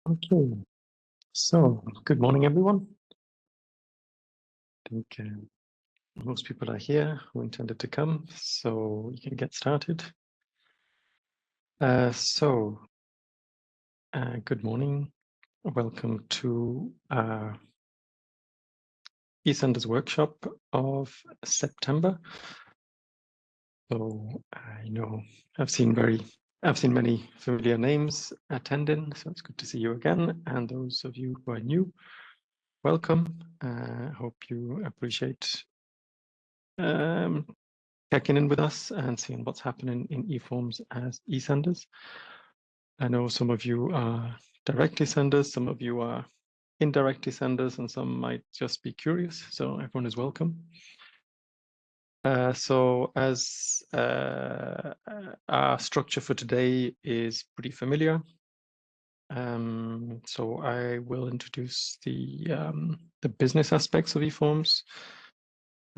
Okay, so good morning, everyone. I think most people are here who intended to come, so we can get started. Good morning. Welcome to our eSenders workshop of September. So I know I've seen many familiar names attending, so it's good to see you again. And those of you who are new, welcome. Hope you appreciate checking in with us and seeing what's happening in eForms as eSenders. I know some of you are directly senders, some of you are indirectly senders, and some might just be curious, so everyone is welcome. So as our structure for today is pretty familiar, so I will introduce the business aspects of eForms,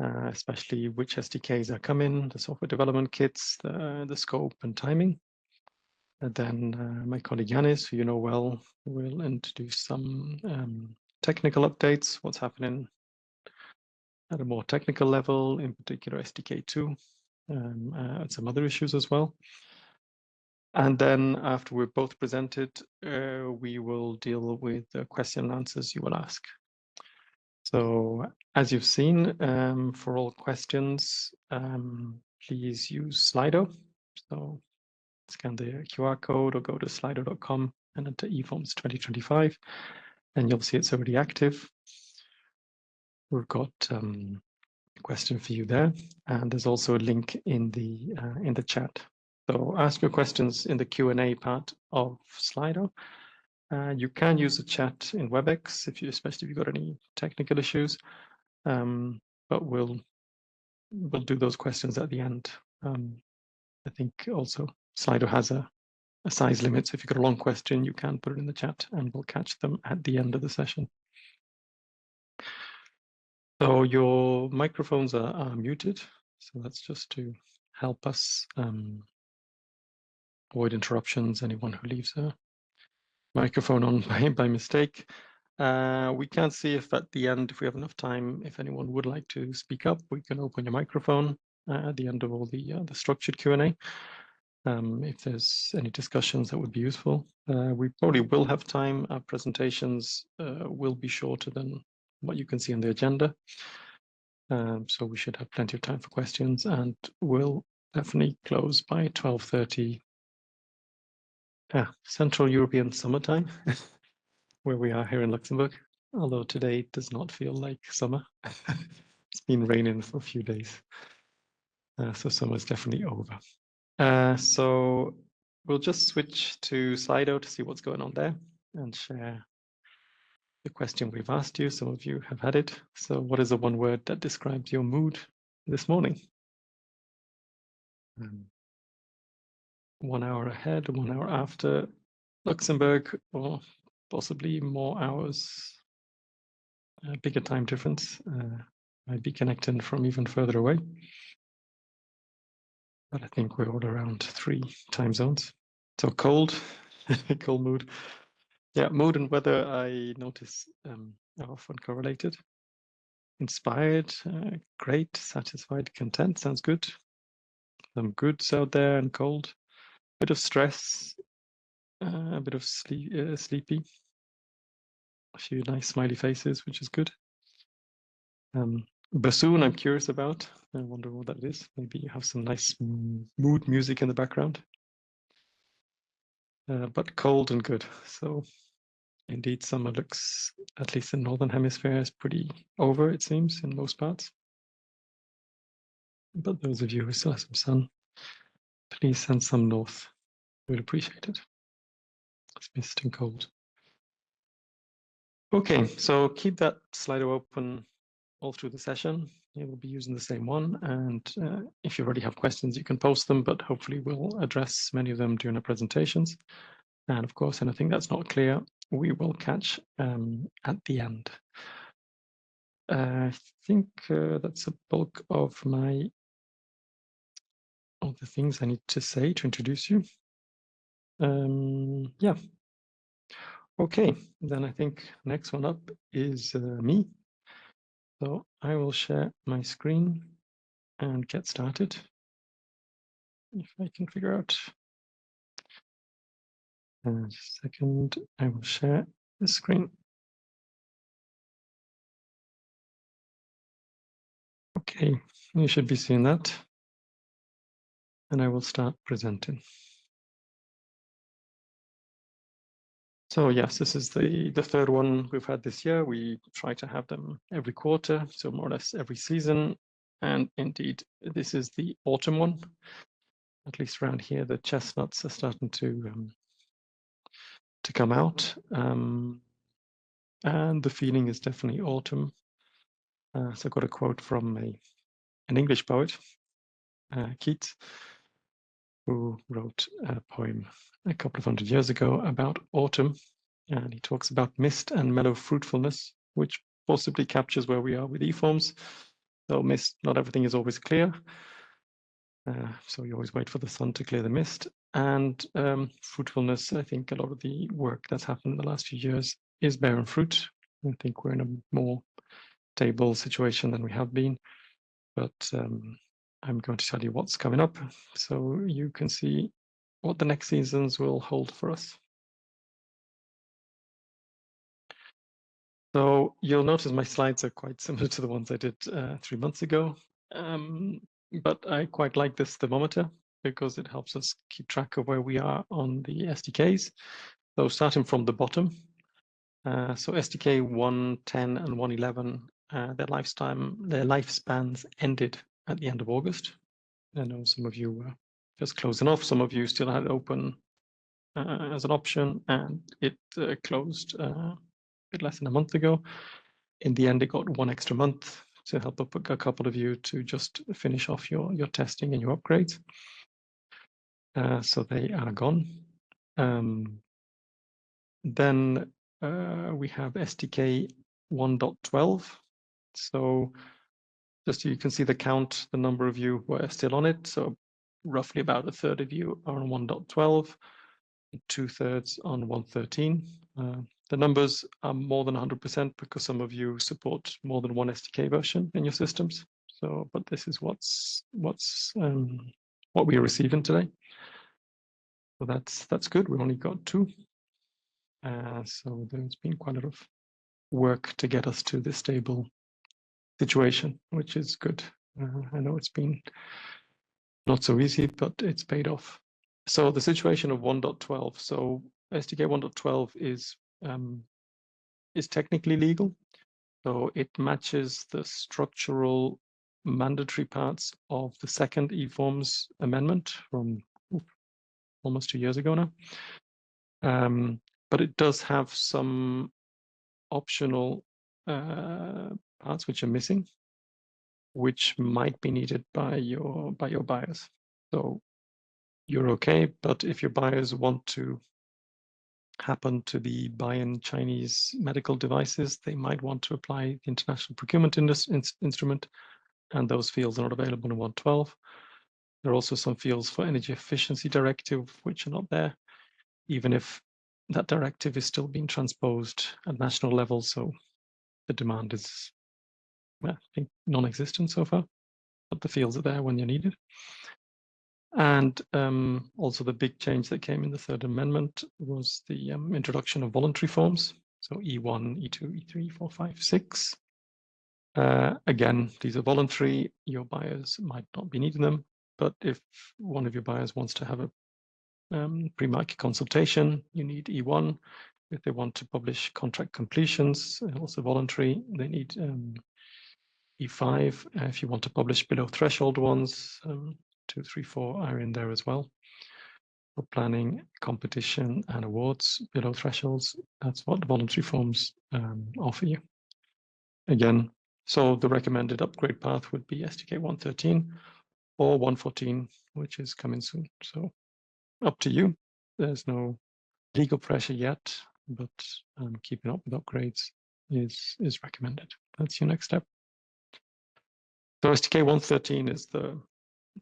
especially which SDKs are coming, the software development kits, the scope and timing. And then my colleague Yanis, who you know well, will introduce some technical updates, what's happening at a more technical level, in particular SDK2, and some other issues as well. And then after we're both presented, we will deal with the question and answers you will ask. So as you've seen, for all questions, please use Slido. So scan the QR code or go to slido.com and enter eForms 2025, and you'll see it's already active. We've got a question for you there, and there's also a link in the chat. So ask your questions in the Q&A part of Slido. You can use the chat in WebEx, especially if you've got any technical issues, but we'll do those questions at the end. I think also Slido has a size limit, so if you've got a long question, you can put it in the chat and we'll catch them at the end of the session. So your microphones are muted, so that's just to help us avoid interruptions, anyone who leaves a microphone on by mistake. We can see if at the end, if we have enough time, if anyone would like to speak up, we can open your microphone at the end of all the structured Q&A. If there's any discussions that would be useful. We probably will have time. Our presentations will be shorter than what you can see on the agenda. So we should have plenty of time for questions, and we'll definitely close by 12:30 Central European summertime, where we are here in Luxembourg, although today does not feel like summer. It's been raining for a few days. So summer's definitely over. So we'll just switch to Slido to see what's going on there and share the question we've asked you. Some of you have had it. So what is the one word that describes your mood this morning? 1 hour ahead, 1 hour after Luxembourg, or possibly more hours, a bigger time difference. Might be connecting from even further away. But I think we're all around 3 time zones. So cold, cold mood. Yeah, mood and weather, I notice are often correlated. Inspired, great, satisfied, content, sounds good. Some goods out there and cold. Bit of stress, a bit of sleepy. A few nice smiley faces, which is good. Bassoon, I'm curious about. I wonder what that is. Maybe you have some nice mood music in the background. But cold and good. So indeed, summer looks, at least in the Northern Hemisphere, is pretty over, it seems, in most parts. But those of you who still have some sun, please send some north. We'd appreciate it. It's mist and cold. Okay, so keep that Slido open all through the session. You will be using the same one, and if you already have questions, you can post them, but hopefully we'll address many of them during the presentations. And of course, anything that's not clear, we will catch at the end. I think that's a bulk of the things I need to say to introduce you. Yeah. Okay, then I think next one up is me. So I will share my screen and get started. If I can figure out. Just a second, I will share the screen. Okay, you should be seeing that. And I will start presenting. So yes, this is the third one we've had this year. We try to have them every quarter, so more or less every season. And indeed, this is the autumn one. At least around here, the chestnuts are starting to come out. And the feeling is definitely autumn. So I got a quote from an English poet, Keats, who wrote a poem a couple of 100 years ago about autumn. And he talks about mist and mellow fruitfulness, which possibly captures where we are with eForms. So mist, not everything is always clear. So you always wait for the sun to clear the mist. And fruitfulness, I think a lot of the work that's happened in the last few years is bearing fruit. I think we're in a more stable situation than we have been. But I'm going to tell you what's coming up so you can see what the next seasons will hold for us. So you'll notice my slides are quite similar to the ones I did 3 months ago. But I quite like this thermometer because it helps us keep track of where we are on the SDKs. So starting from the bottom, so SDK 1.10 and 1.11, their lifespans ended at the end of August. I know some of you were just closing off, some of you still had it open as an option, and it closed a bit less than a month ago. In the end, it got 1 extra month to help a couple of you to just finish off your testing and your upgrades. So they are gone. Then we have SDK 1.12. So just so you can see the count, the number of you who are still on it. So roughly about a third of you are on 1.12, 2/3 on 1.13. The numbers are more than 100% because some of you support more than one SDK version in your systems. So, but this is what we are receiving today. So that's good. We only got 2. So there's been quite a lot of work to get us to this stable situation, which is good. I know it's been not so easy, but it's paid off. So the situation of 1.12. So SDK 1.12 is technically legal. So it matches the structural mandatory parts of the second eForms amendment from almost 2 years ago now. But it does have some optional parts which are missing, which might be needed by your buyers. So you're okay, but if your buyers want to happen to be buying Chinese medical devices, they might want to apply the international procurement instrument, and those fields are not available in 1.12. There are also some fields for energy efficiency directive which are not there, even if that directive is still being transposed at national level. So the demand is, well, I think, non-existent so far, but the fields are there when you're needed. And also the big change that came in the third amendment was the introduction of voluntary forms. So E1, E2, E3, E4, 5, 6. Again, these are voluntary. Your buyers might not be needing them, but if one of your buyers wants to have a pre-market consultation, you need E1. If they want to publish contract completions, also voluntary, they need E5. If you want to publish below threshold ones, 2, 3, 4 are in there as well. For planning, competition, and awards below thresholds, that's what the voluntary forms offer you. Again, so the recommended upgrade path would be SDK 1.13 or 1.14, which is coming soon. So up to you. There's no legal pressure yet, but keeping up with upgrades is recommended. That's your next step. So SDK 1.13 is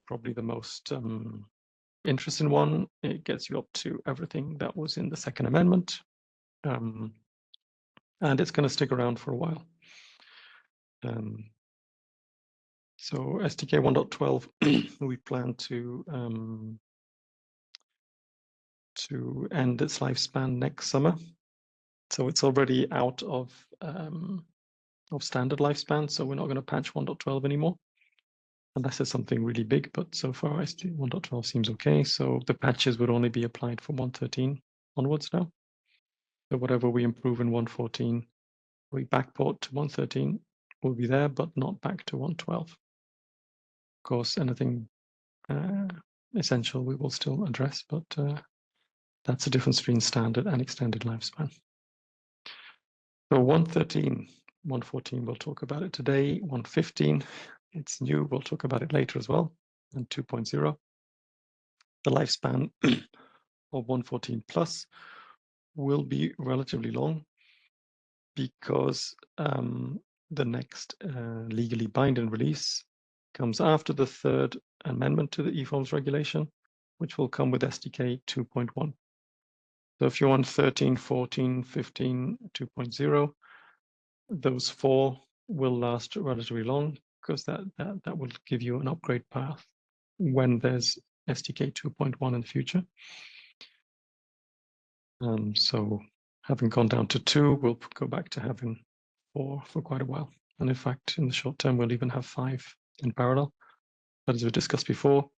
probably the most interesting one. It gets you up to everything that was in the second amendment. and it's going to stick around for a while. So SDK 1.12, we plan to end its lifespan next summer. So it's already out of standard lifespan. So we're not going to patch 1.12 anymore, unless it's something really big. But so far, SDK 1.12 seems okay. So the patches would only be applied from 1.13 onwards now. So whatever we improve in 1.14, we backport to 1.13 will be there, but not back to 1.12. Of course, anything essential we will still address, but that's the difference between standard and extended lifespan. So 1.13, 1.14, we'll talk about it today. 1.15, it's new, we'll talk about it later as well. And 2.0, the lifespan of 1.14 plus will be relatively long, because the next legally binding release comes after the third amendment to the eForms regulation, which will come with SDK 2.1. So if you're on 13, 14, 15, 2.0, those four will last relatively long, because that will give you an upgrade path when there's SDK 2.1 in the future. So having gone down to 2, we'll go back to having 4 for quite a while. And in fact, in the short term, we'll even have 5 in parallel. But as we discussed before,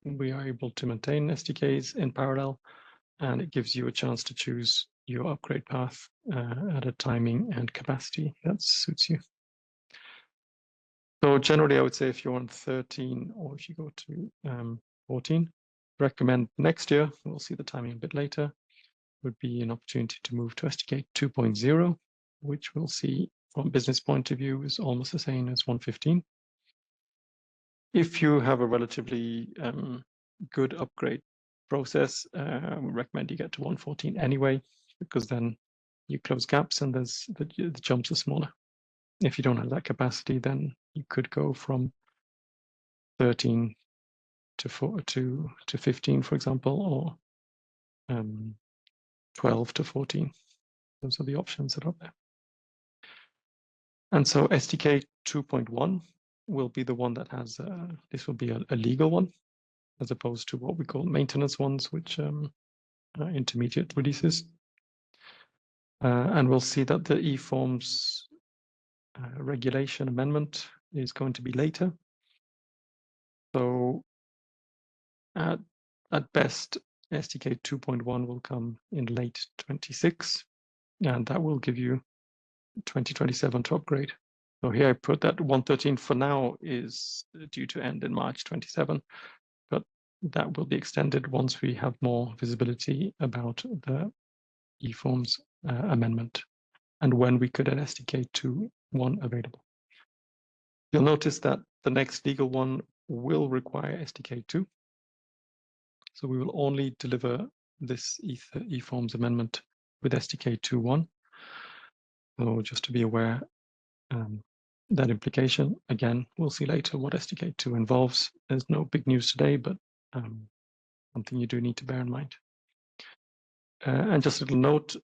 we are able to maintain SDKs in parallel, and it gives you a chance to choose your upgrade path at a timing and capacity that suits you. So generally, I would say if you're on 13, or if you go to 14, recommend next year, we'll see the timing a bit later, would be an opportunity to move to SDK 2.0, which we'll see from a business point of view is almost the same as 1.15. If you have a relatively good upgrade process, we recommend you get to 1.14 anyway, because then you close gaps and the jumps are smaller. If you don't have that capacity, then you could go from 13 to 15, for example, or 12 to 14. Those are the options that are there. And so SDK 2.1 will be the one that has, this will be a legal one, as opposed to what we call maintenance ones, which are intermediate releases. And we'll see that the eForms regulation amendment is going to be later. So at best, SDK 2.1 will come in late 26, and that will give you 2027 to upgrade. So here I put that 1.13 for now is due to end in March 27, but that will be extended once we have more visibility about the eForms amendment and when we could have SDK 2.1 available. You'll notice that the next legal one will require SDK 2. So we will only deliver this eForms amendment with SDK 2.1. So just to be aware, that implication, again, we'll see later what SDK 2 involves. There's no big news today, but something you do need to bear in mind. And just a little note,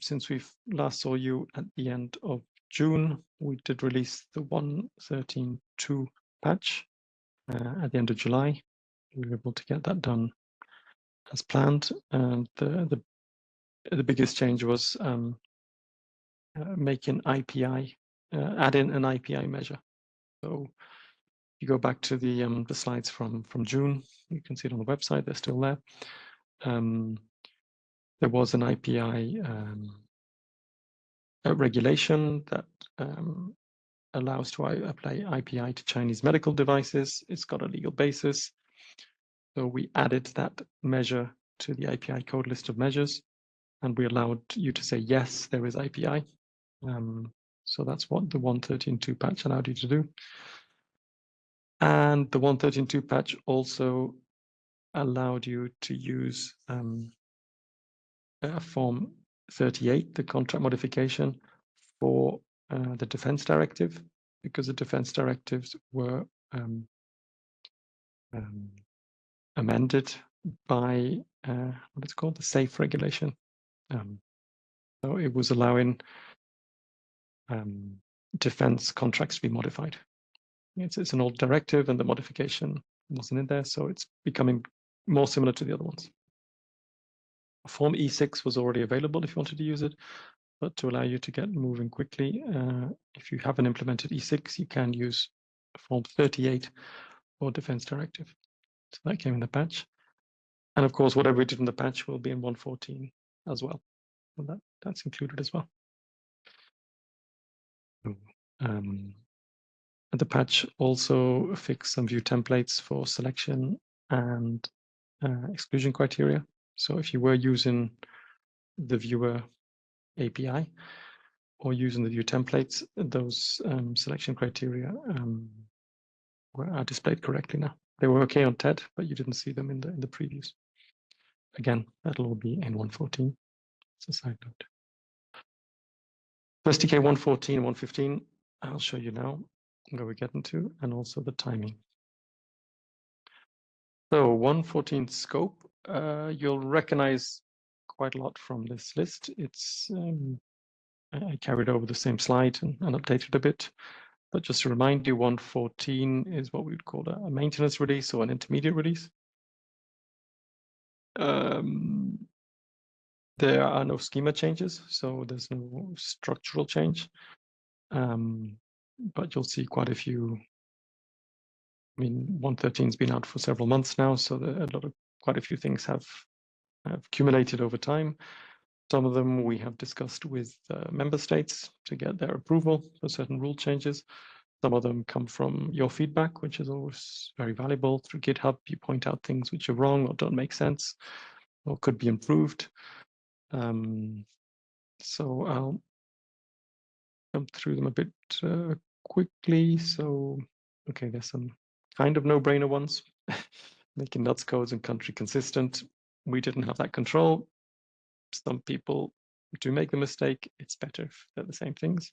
since we last saw you at the end of June, we did release the 1.13.2 patch at the end of July. We were able to get that done as planned. And the biggest change was making IPI, add in an IPI measure. So you go back to the slides from June, you can see it on the website, they're still there. There was an IPI regulation that allows to apply IPI to Chinese medical devices. It's got a legal basis. So we added that measure to the IPI code list of measures, and we allowed you to say, yes, there is IPI. So that's what the 1.13.2 patch allowed you to do. And the 1.13.2 patch also allowed you to use Form 38, the contract modification for the defense directive, because the defense directives were amended by what it's called, the SAFE regulation. So it was allowing defense contracts to be modified. It's an old directive, and the modification wasn't in there, so it's becoming more similar to the other ones. Form E6 was already available if you wanted to use it, but to allow you to get moving quickly, if you haven't implemented E6, you can use Form 38 or Defense Directive. So that came in the patch. And of course, whatever we did in the patch will be in 1.14 as well. So that's included as well. And the patch also fixed some view templates for selection and exclusion criteria. So if you were using the viewer API or using the view templates, those selection criteria are displayed correctly now. They were okay on TED, but you didn't see them in the previews. Again, that'll all be in 1.14. It's a side note. SDK 1.14 and 1.15, I'll show you now where we're getting to, and also the timing. So 1.14 scope, you'll recognize quite a lot from this list. It's I carried over the same slide and updated a bit. But just to remind you, 1.14 is what we would call a maintenance release or an intermediate release. There are no schema changes, so there's no structural change. But you'll see quite a few. I mean, 1.13 has been out for several months now, so quite a few things have accumulated over time. Some of them we have discussed with member states to get their approval for certain rule changes. Some of them come from your feedback, which is always very valuable. Through GitHub, you point out things which are wrong or don't make sense or could be improved. So I'll jump through them a bit quickly. So, okay, there's some kind of no-brainer ones. Making nuts codes and country consistent. We didn't have that control. Some people do make the mistake. It's better if they're the same things.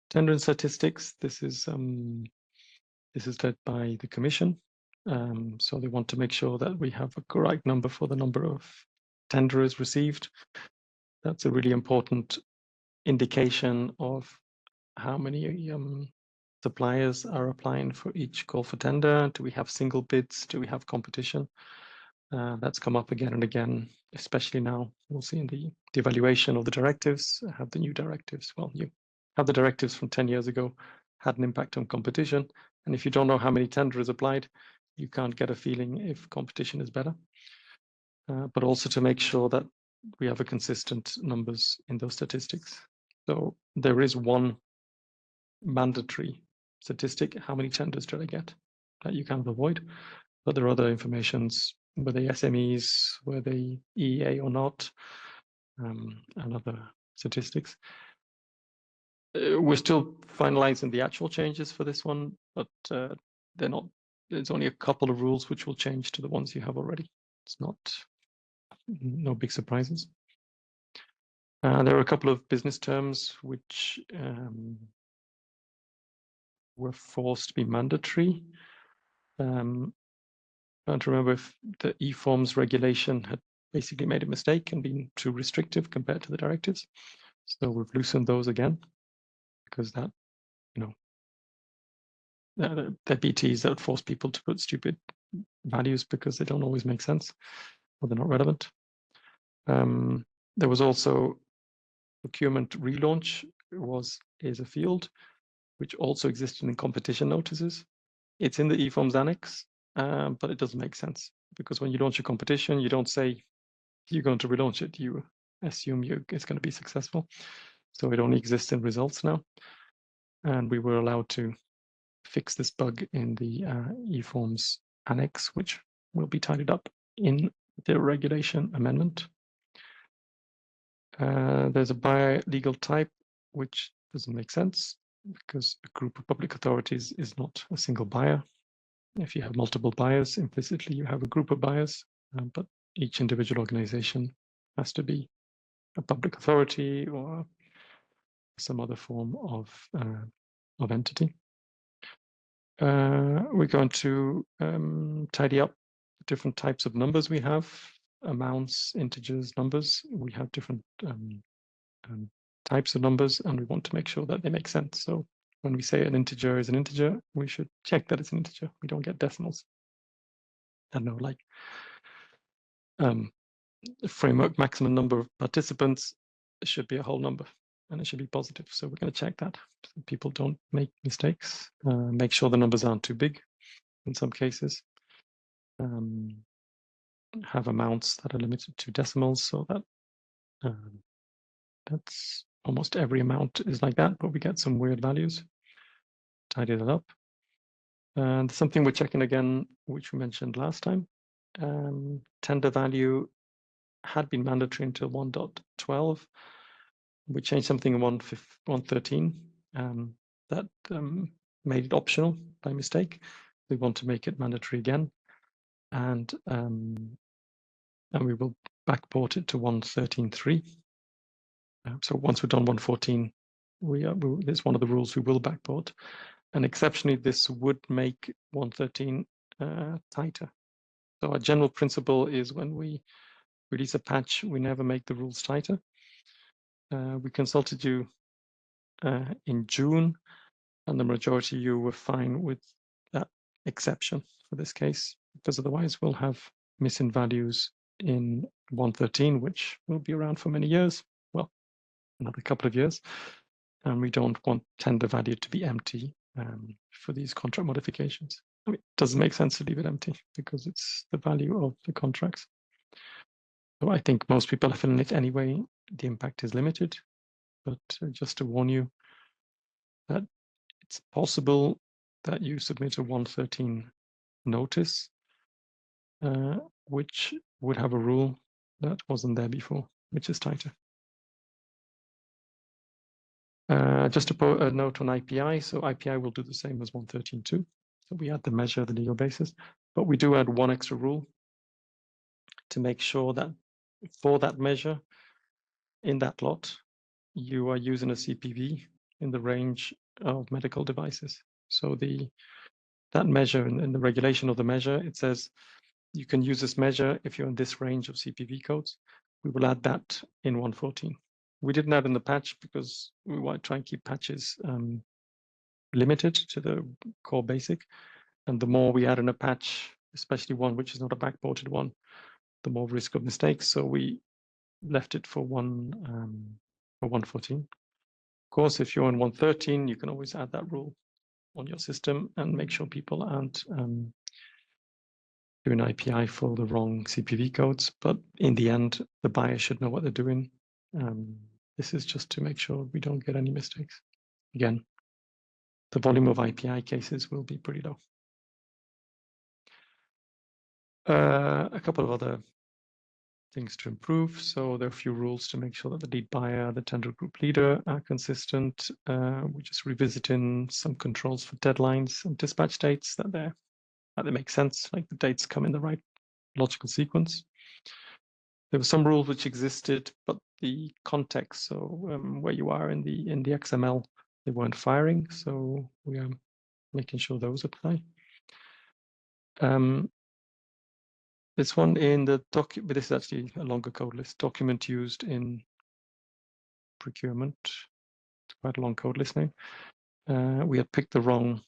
Tender and statistics. This is led by the Commission. So they want to make sure that we have a correct number for the number of tenderers received. That's a really important indication of how many suppliers are applying for each call for tender. Do we have single bids? Do we have competition? That's come up again and again, especially now. We'll see in the evaluation of the directives, have the new directives. Well, you have the directives from 10 years ago, had an impact on competition. And if you don't know how many tenderers applied, you can't get a feeling if competition is better. But also to make sure that we have a consistent numbers in those statistics. So there is one mandatory statistic, how many tenders did I get, that you can't avoid. But there are other informations, were they SMEs, were they EA or not, and other statistics. We're still finalizing the actual changes for this one, but they're not. There's only a couple of rules which will change to the ones you have already. It's no big surprises. There are a couple of business terms which were forced to be mandatory. I can't remember if the eForms regulation had basically made a mistake and been too restrictive compared to the directives. So we've loosened those again, because that, they're BTs that force people to put stupid values because they don't always make sense or they're not relevant. There was also procurement relaunch is a field which also existed in competition notices. It's in the eForms annex, but it doesn't make sense because when you launch a competition, you don't say you're going to relaunch it. You assume it's going to be successful. So it only exists in results now. And we were allowed to fix this bug in the eForms annex, which will be tidied up in the regulation amendment. There's a buyer legal type, which doesn't make sense because a group of public authorities is not a single buyer. If you have multiple buyers, implicitly you have a group of buyers, but each individual organization has to be a public authority or some other form of entity. We're going to tidy up different types of numbers we have. amounts, integers, numbers. We have different types of numbers, and we want to make sure that they make sense. So when we say an integer is an integer, we should check that it's an integer. We don't get decimals. I don't know, like framework maximum number of participants should be a whole number, and it should be positive. So we're going to check that so people don't make mistakes. Make sure the numbers aren't too big in some cases. Have amounts that are limited to decimals, so that that's almost every amount is like that, but we get some weird values. Tidy that up. And something we're checking again, which we mentioned last time, tender value had been mandatory until 1.12. We changed something in 1.13 that made it optional by mistake. We want to make it mandatory again, and we will backport it to 1.13.3. So once we've done 1.14, it's one of the rules we will backport. And exceptionally, this would make 1.13 tighter. So our general principle is when we release a patch, we never make the rules tighter. We consulted you in June, and the majority of you were fine with that exception for this case, because otherwise we'll have missing values in 1.13, which will be around for many years. Well, another couple of years. And we don't want tender value to be empty for these contract modifications. I mean, it doesn't make sense to leave it empty because it's the value of the contracts. So I think most people are filling it anyway. The impact is limited, but just to warn you that it's possible that you submit a 1.13 notice, which would have a rule that wasn't there before, which is tighter. Just to put a note on IPI, so IPI will do the same as 1.13.2. So we add the measure, the legal basis, but we do add one extra rule to make sure that for that measure in that lot, you are using a CPV in the range of medical devices. So that measure in the regulation of the measure, it says you can use this measure if you're in this range of CPV codes. We will add that in 1.14. We didn't add in the patch because we want to try and keep patches limited to the core basic. And the more we add in a patch, especially one which is not a backported one, the more risk of mistakes. So we left it for 1.14. Of course, if you're on 1.13, you can always add that rule on your system and make sure people aren't doing IPI for the wrong CPV codes. But in the end, the buyer should know what they're doing. This is just to make sure we don't get any mistakes. Again, the volume of IPI cases will be pretty low. A couple of other things to improve. So there are a few rules to make sure that the lead buyer, the tender group leader are consistent. We're just revisiting some controls for deadlines and dispatch dates that they make sense, like the dates come in the right logical sequence. There were some rules which existed, but the context, so where you are in the XML, they weren't firing. So we are making sure those apply. This one in the document, but this is actually a longer code list. Document used in procurement. It's quite a long code list name. We had picked the wrong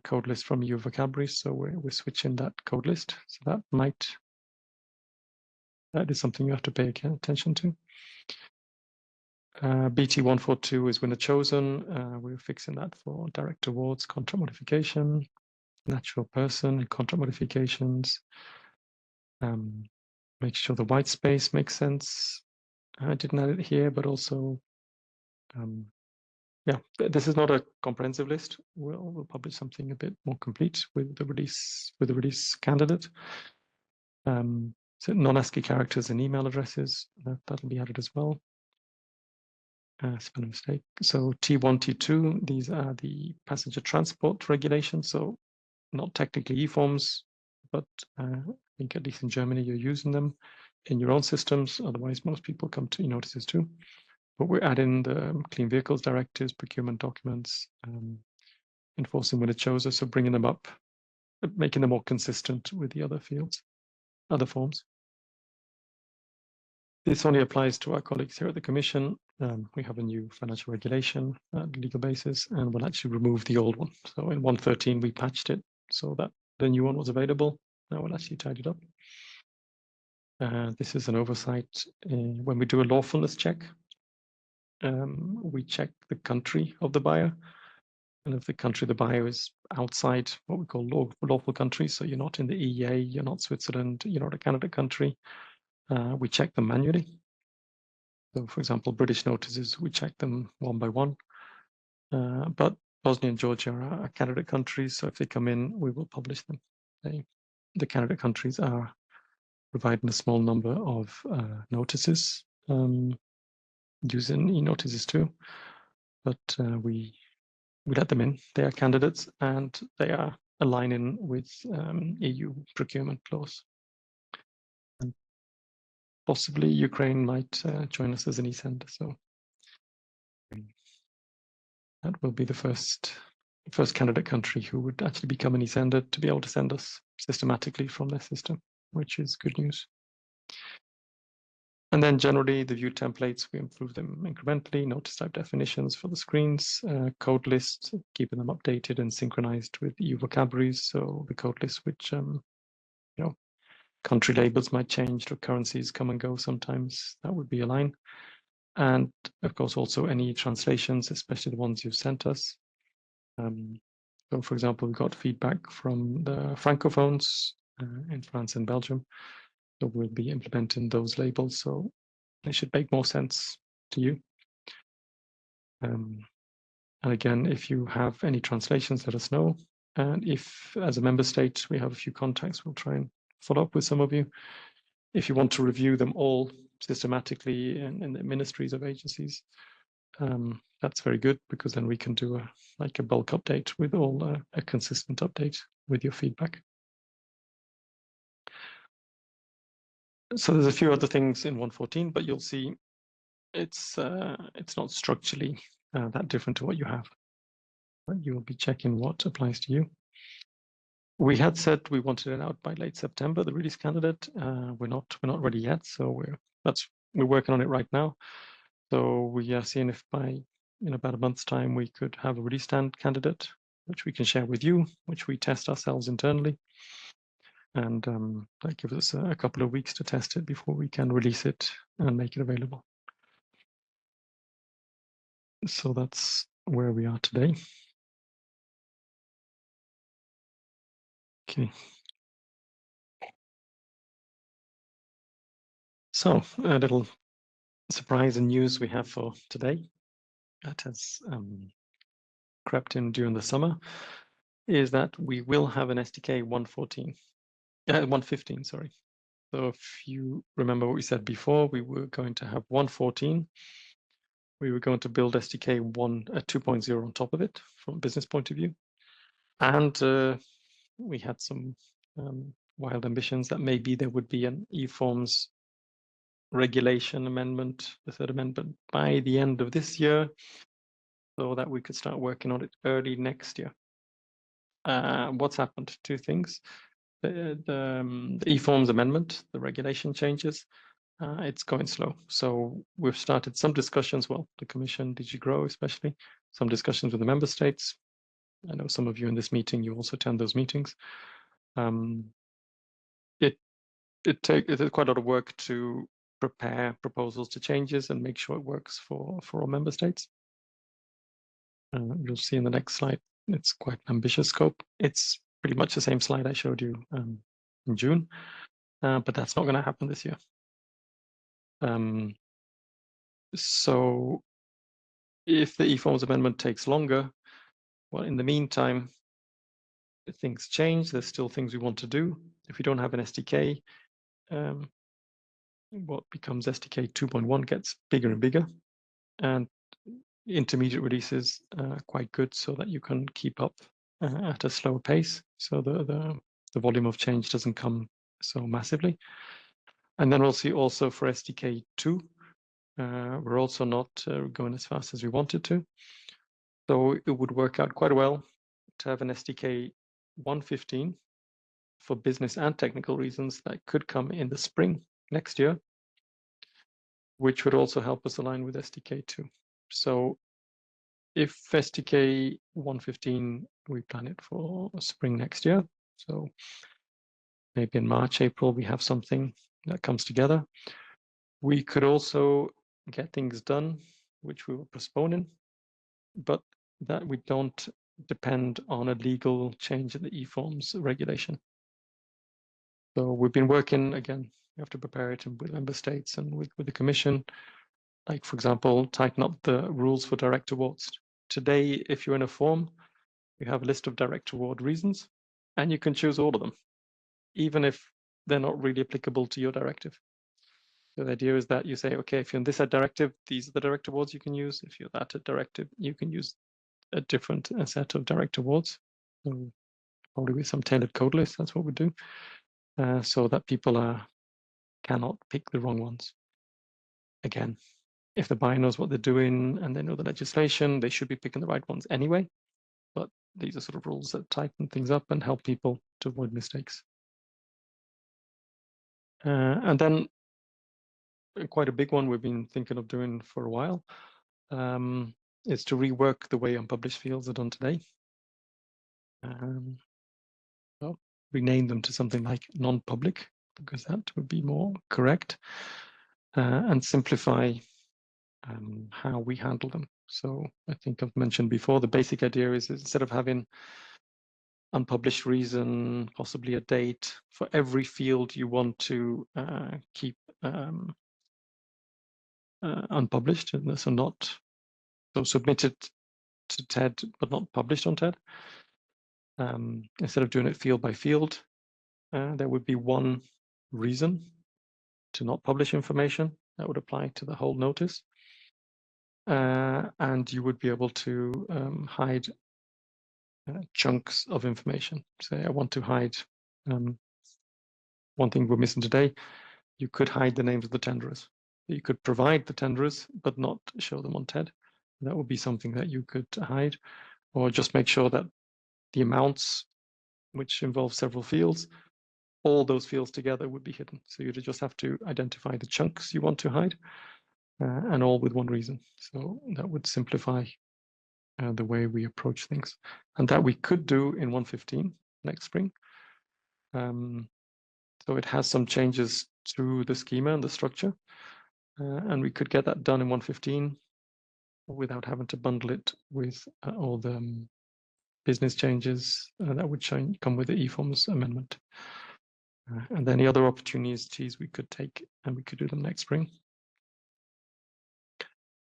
code list from EU vocabulary, so we're switching that code list. So that is something you have to pay attention to. BT142 is winner chosen. We're fixing that for direct awards, contract modification, natural person, and contract modifications. Make sure the white space makes sense. I didn't add it here, but also, yeah, this is not a comprehensive list. We'll publish something a bit more complete with the release candidate. So non-ASCII characters and email addresses, that'll be added as well. Spell a mistake. So T1, T2, these are the passenger transport regulations. So not technically eForms, but I think at least in Germany, you're using them in your own systems. Otherwise, most people come to e-notices too. But we're adding the clean vehicles directives, procurement documents, enforcing when it shows us, so bringing them up, making them more consistent with the other fields, other forms. This only applies to our colleagues here at the Commission. We have a new financial regulation legal basis, and we'll actually remove the old one. So in 113, we patched it so that the new one was available. Now we'll actually tidy it up. This is an oversight. When we do a lawfulness check, we check the country of the buyer. And if the country of the buyer is outside what we call lawful countries, so you're not in the EEA, you're not Switzerland, you're not a candidate country, we check them manually. So for example, British notices, we check them one by one. But Bosnia and Georgia are candidate countries, so if they come in, we will publish them. The candidate countries are providing a small number of notices, using e-notices too, but we let them in. They are candidates and they are aligning with EU procurement laws. And possibly Ukraine might join us as an eSender, so that will be the first candidate country who would actually become an eSender to be able to send us systematically from their system, which is good news. And then generally the view templates, we improve them incrementally, notice type definitions for the screens, code lists, keeping them updated and synchronized with EU vocabularies. So the code list, which, country labels might change or currencies come and go sometimes, that would be a line. And of course, also any translations, especially the ones you've sent us. So for example, we got feedback from the Francophones in France and Belgium. So we'll be implementing those labels. So they should make more sense to you. And again, if you have any translations, let us know. And if, as a member state, we have a few contacts, we'll try and follow up with some of you. If you want to review them all systematically in the ministries of agencies, that's very good, because then we can do a bulk update with all a consistent update with your feedback. So there's a few other things in 114, but you'll see it's not structurally that different to what you have. But you will be checking what applies to you. We had said we wanted it out by late September, the release candidate. We're not ready yet, so we're working on it right now. So we are seeing if in about a month's time we could have a release candidate, which we can share with you, which we test ourselves internally. And that gives us a couple of weeks to test it before we can release it and make it available. So that's where we are today. Okay. So a little surprise and news we have for today that has crept in during the summer is that we will have an SDK 115, sorry. So if you remember what we said before, we were going to have 114. We were going to build SDK 2.0 on top of it from a business point of view. And we had some wild ambitions that maybe there would be an eForms regulation amendment, the third amendment, by the end of this year, so that we could start working on it early next year. What's happened? Two things. The eForms amendment, the regulation changes, it's going slow. So we've started some discussions, well, the Commission, DG Grow especially, some discussions with the member states. I know some of you in this meeting, you also attend those meetings. It takes quite a lot of work to prepare proposals to changes and make sure it works for all member states. You'll see in the next slide, it's quite an ambitious scope. It's pretty much the same slide I showed you in June, but that's not going to happen this year. So if the eForms amendment takes longer, well, in the meantime, things change. There's still things we want to do. If we don't have an SDK, what becomes SDK 2.1 gets bigger and bigger, and intermediate releases are quite good so that you can keep up at a slower pace. So the volume of change doesn't come so massively. And then we'll see also for SDK 2, we're also not going as fast as we wanted to. So it would work out quite well to have an SDK 115 for business and technical reasons that could come in the spring next year. which would also help us align with SDK 2. So if SDK 1.15, we plan it for spring next year. So maybe in March, April, we have something that comes together. We could also get things done, which we were postponing, but that we don't depend on a legal change in the eForms regulation. So we've been working, again, we have to prepare it with member states and with the Commission. Like, for example, tighten up the rules for direct awards. Today, if you're in a form, you have a list of direct award reasons, and you can choose all of them, even if they're not really applicable to your directive. So the idea is that you say, okay, if you're in this directive, these are the direct awards you can use. If you're that directive, you can use a different set of direct awards. So probably with some tailored code lists, that's what we do, so that people cannot pick the wrong ones. Again, if the buyer knows what they're doing and they know the legislation, they should be picking the right ones anyway. But these are sort of rules that tighten things up and help people to avoid mistakes. And then quite a big one we've been thinking of doing for a while is to rework the way unpublished fields are done today. Well, rename them to something like non-public, because that would be more correct, and simplify how we handle them. So I think I've mentioned before, the basic idea is instead of having unpublished reason, possibly a date, for every field you want to keep unpublished, so submitted to TED but not published on TED. Instead of doing it field by field, there would be one reason to not publish information that would apply to the whole notice. And you would be able to hide chunks of information. Say, I want to hide one thing we're missing today. You could hide the names of the tenderers. You could provide the tenderers, but not show them on TED. That would be something that you could hide, or just make sure that the amounts, which involve several fields, all those fields together would be hidden. So you'd just have to identify the chunks you want to hide, and all with one reason. So that would simplify the way we approach things. And that we could do in 1.15 next spring. So it has some changes to the schema and the structure. And we could get that done in 1.15 without having to bundle it with all the business changes that would come with the eForms amendment. And any other opportunities we could take, and we could do them next spring.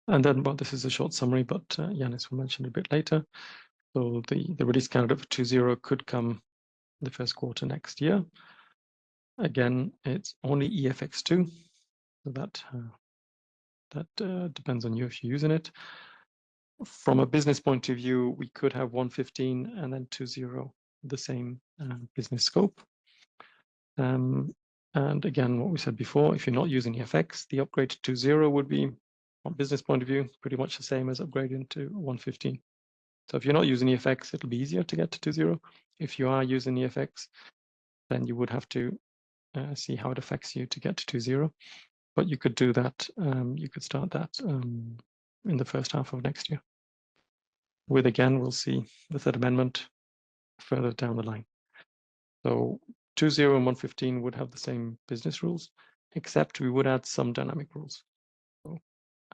And then, well, this is a short summary, but Yanis will mention a bit later. So the release candidate for 2.0 could come the first quarter next year. Again, it's only EFX2, so that depends on you if you're using it. From a business point of view, we could have 1.15 and then 2.0, the same business scope. And again, what we said before, if you're not using EFX, the upgrade to 2.0 would be, from a business point of view, pretty much the same as upgrading to 1.15. So if you're not using EFX, it'll be easier to get to 2.0. If you are using EFX, then you would have to see how it affects you to get to 2.0. But you could do that, you could start that in the first half of next year. With, again, we'll see the third amendment further down the line. So 2.0 and 1.15 would have the same business rules, except we would add some dynamic rules. So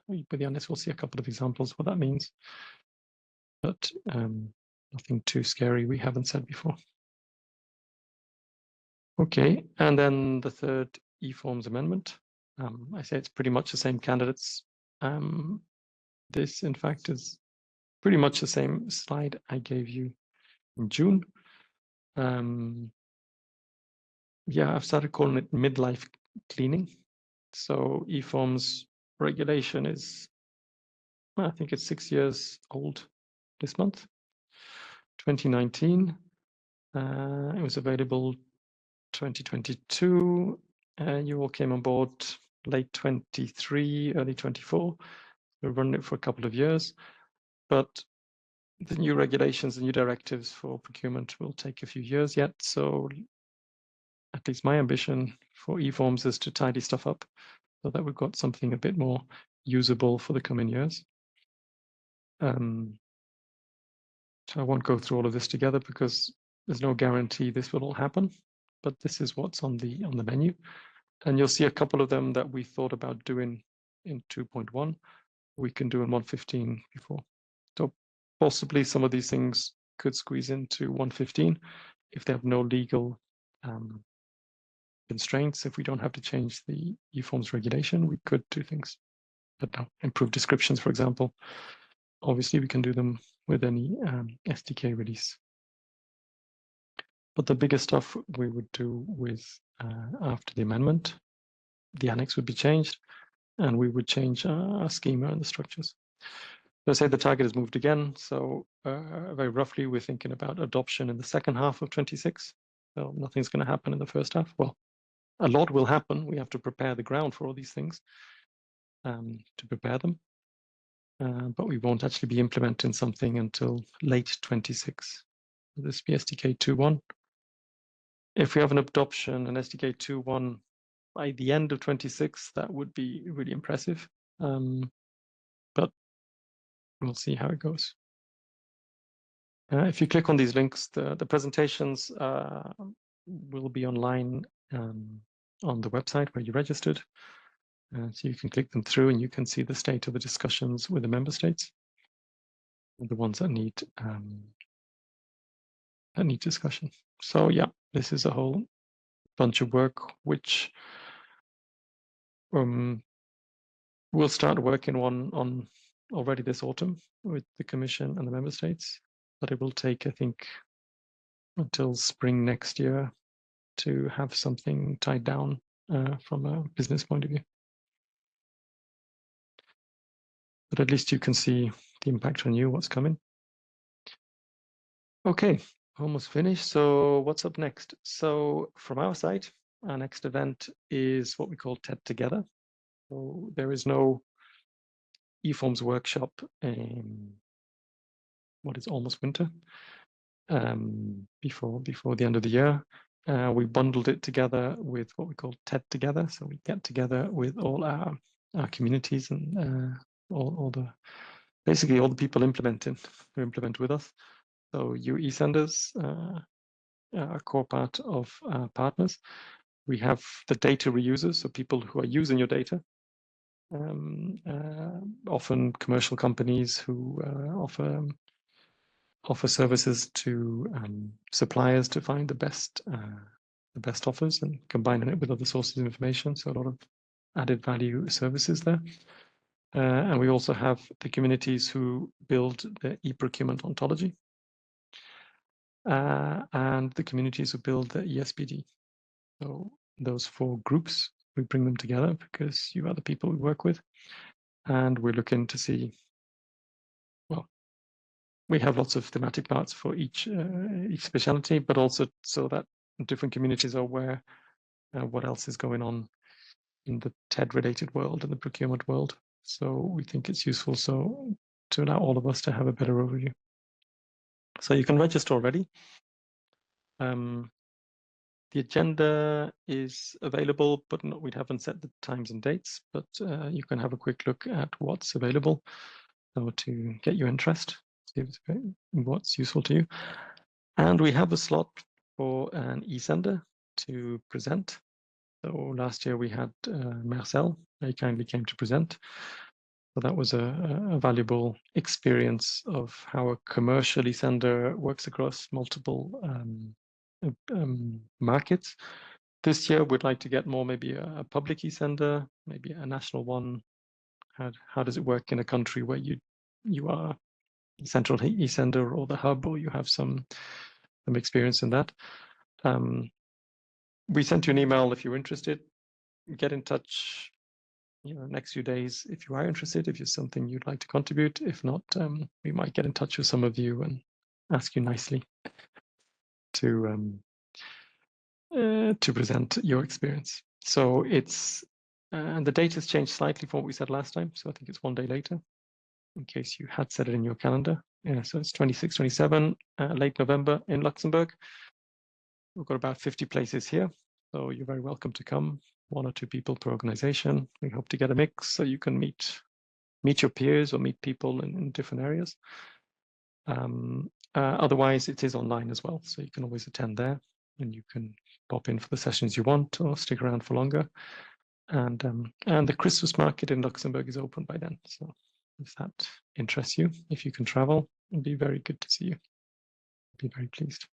with Yanis, we'll see a couple of examples what that means, but nothing too scary we haven't said before. Okay, and then the third eForms amendment. I say it's pretty much the same candidates. This, in fact, is pretty much the same slide I gave you in June. Yeah, I've started calling it midlife cleaning. So eForms regulation is, well, I think it's 6 years old this month, 2019. It was available 2022. You all came on board late 23, early 24. We've run it for a couple of years, but the new regulations and new directives for procurement will take a few years yet. So at least my ambition for eForms is to tidy stuff up so that we've got something a bit more usable for the coming years. So I won't go through all of this together because there's no guarantee this will all happen, but this is what's on the menu. And you'll see a couple of them that we thought about doing in 2.1, we can do in 1.15 before. So possibly some of these things could squeeze into 1.15 if they have no legal constraints. If we don't have to change the eForms regulation, we could do things. But no, improved descriptions, for example, obviously we can do them with any SDK release. But the bigger stuff we would do with after the amendment, the annex would be changed, and we would change our schema and the structures. So say the target has moved again. So very roughly, we're thinking about adoption in the second half of 26. So nothing's going to happen in the first half. Well, a lot will happen. We have to prepare the ground for all these things to prepare them. But we won't actually be implementing something until late 26. This be SDK 2.1. If we have an adoption, an SDK 2.1 by the end of 26, that would be really impressive. But we'll see how it goes. If you click on these links, the presentations will be online on the website where you registered. So you can click them through and you can see the state of the discussions with the member states, the ones that need discussion. So yeah, this is a whole bunch of work which we'll start working on already this autumn with the Commission and the member states, but it will take, I think, until spring next year to have something tied down from a business point of view. But at least you can see the impact on you, what's coming. Okay, almost finished. So what's up next? So from our side, our next event is what we call TED Together. So there is no eForms workshop in what is almost winter before the end of the year. We bundled it together with what we call TED Together. So we get together with all our communities and basically all the people implementing who implement with us. So you eSenders are a core part of our partners. We have the data reusers, so people who are using your data. Often commercial companies who offer services to suppliers to find the best offers and combining it with other sources of information. So a lot of added value services there. And we also have the communities who build the e-procurement ontology and the communities who build the ESPD. So those four groups, we bring them together because you are the people we work with. And we're looking to see, well, we have lots of thematic parts for each specialty, but also so that different communities are aware what else is going on in the TED-related world and the procurement world. So we think it's useful to allow all of us to have a better overview. So you can register already. The agenda is available, but we haven't set the times and dates, but you can have a quick look at what's available to get your interest, see what's useful to you. And we have a slot for an eSender to present. So last year we had Marcel, he kindly came to present. So that was a valuable experience of how a commercial eSender works across multiple markets. This year we'd like to get more, maybe a public eSender, maybe a national one. How does it work in a country where you are central eSender or the hub, or you have some experience in that? We sent you an email if you're interested. Get in touch, next few days if you are interested, if it's something you'd like to contribute. If not, we might get in touch with some of you and ask you nicely to present your experience. So it's the date has changed slightly from what we said last time. So I think it's one day later, in case you had set it in your calendar. Yeah, so it's 26, 27, late November in Luxembourg. We've got about 50 places here. So you're very welcome to come, 1 or 2 people per organization. We hope to get a mix so you can meet your peers or meet people in different areas. Otherwise, it is online as well, so you can always attend there, and you can pop in for the sessions you want or stick around for longer. And the Christmas market in Luxembourg is open by then. So if that interests you, if you can travel, it'd be very good to see you. Be very pleased.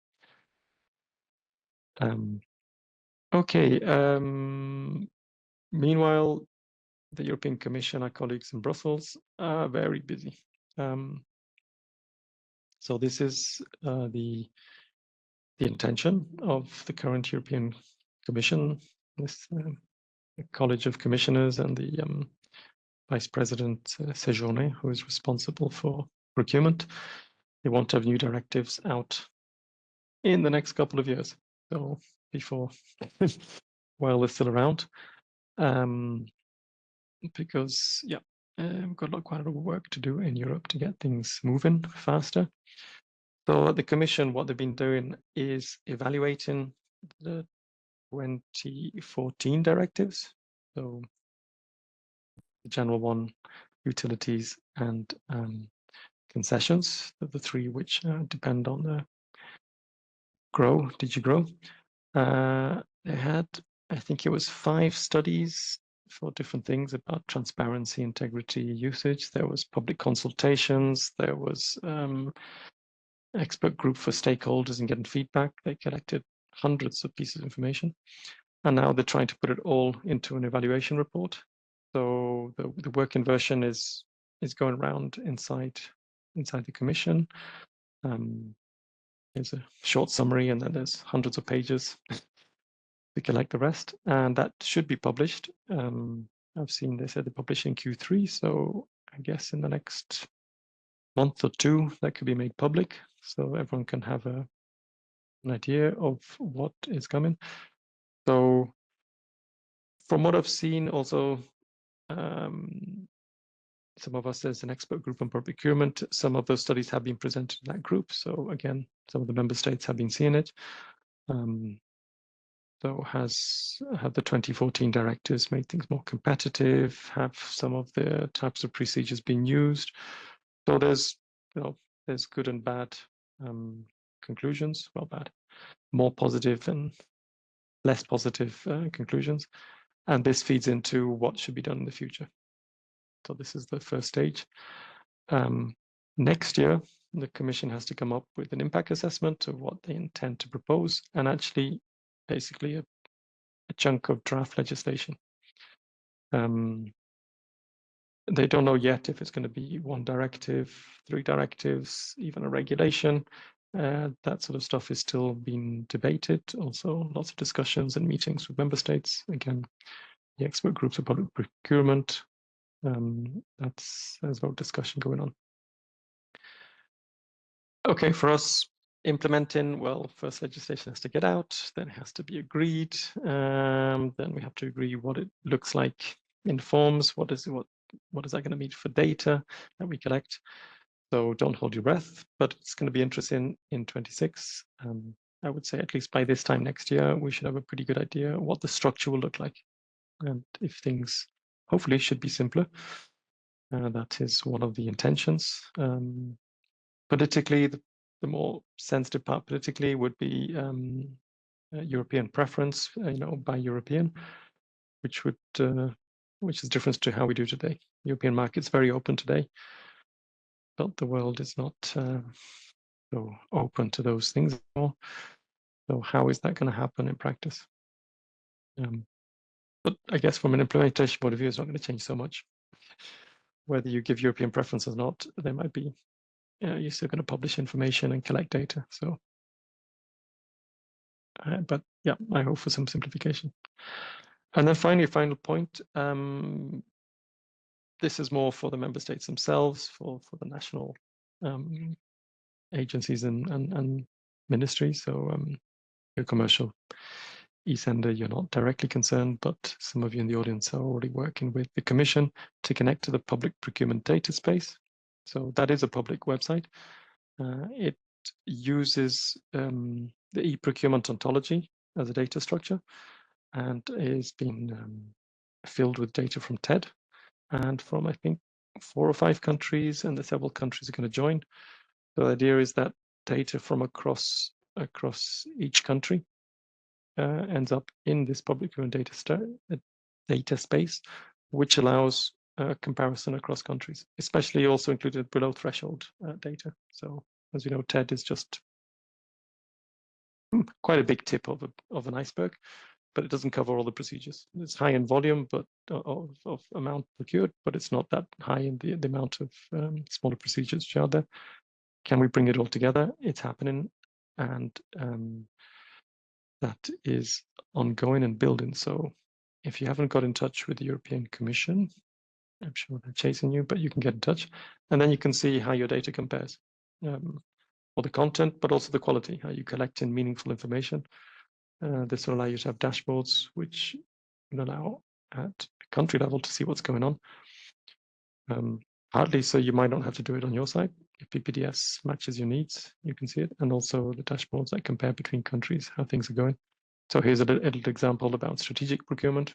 Okay. Meanwhile, the European Commission, our colleagues in Brussels, are very busy. So this is the intention of the current European Commission, this College of Commissioners, and the Vice President Séjourné, who is responsible for procurement. They want to have new directives out in the next couple of years, so before while they're still around, because we've got quite a lot of work to do in Europe to get things moving faster. So at the Commission, what they've been doing is evaluating the 2014 directives, so the general one, utilities, and concessions, the 3 which depend on the DG GROW. They had, I think it was 5 studies for different things about transparency, integrity, usage. There was public consultations. There was expert group for stakeholders and getting feedback. They collected hundreds of pieces of information, and now they're trying to put it all into an evaluation report. So the working version is going around inside the Commission. There's a short summary, and then there's hundreds of pages to collect the rest, and that should be published. I've seen they said they publish in Q3, so I guess in the next month or 2 that could be made public, so everyone can have an idea of what is coming. So from what I've seen, also some of us, there's an expert group on procurement. Some of those studies have been presented in that group. So again, some of the member states have been seeing it. So have the 2014 directives made things more competitive? Have some of the types of procedures been used? So there's good and bad conclusions. Well, bad, more positive and less positive conclusions. And this feeds into what should be done in the future. So this is the first stage. Next year, the Commission has to come up with an impact assessment of what they intend to propose, and actually basically a chunk of draft legislation. They don't know yet if it's going to be 1 directive, 3 directives, even a regulation. That sort of stuff is still being debated. Also, lots of discussions and meetings with member states. Again, the expert groups of public procurement. There's a lot of discussion going on. Okay, for us, implementing, well, first legislation has to get out, then it has to be agreed. Then we have to agree what it looks like in forms. What is that going to mean for data that we collect? So don't hold your breath, but it's going to be interesting in 26. I would say at least by this time next year, we should have a pretty good idea what the structure will look like. And if things hopefully should be simpler, that is one of the intentions. Politically, the more sensitive part politically would be European preference, by European, which is different to how we do today. European market's very open today, but the world is not so open to those things anymore. So how is that going to happen in practice? But I guess from an implementation point of view, it's not going to change so much. Whether you give European preference or not, there might be, you're still going to publish information and collect data. So, but yeah, I hope for some simplification. And then finally, final point. This is more for the member states themselves, for the national agencies and ministries. So your commercial eSender, you're not directly concerned, but some of you in the audience are already working with the Commission to connect to the public procurement data space. So that is a public website. It uses the e-procurement ontology as a data structure. and is being filled with data from TED and from, I think, 4 or 5 countries, and the several countries are going to join. So the idea is that data from across each country ends up in this public human data space, which allows comparison across countries, especially also included below threshold data. So as you know, TED is just quite a big tip of an iceberg, but it doesn't cover all the procedures. It's high in volume, but of amount procured, but it's not that high in the amount of smaller procedures which are out there. Can we bring it all together? It's happening, and that is ongoing and building. So if you haven't got in touch with the European Commission, I'm sure they're chasing you, but you can get in touch, and then you can see how your data compares, or the content, but also the quality, how you collect in meaningful information. This will allow you to have dashboards which will allow at a country level to see what's going on. Partly so you might not have to do it on your side. If PPDS matches your needs, you can see it, and also the dashboards that compare between countries, how things are going. So here's a little example about strategic procurement.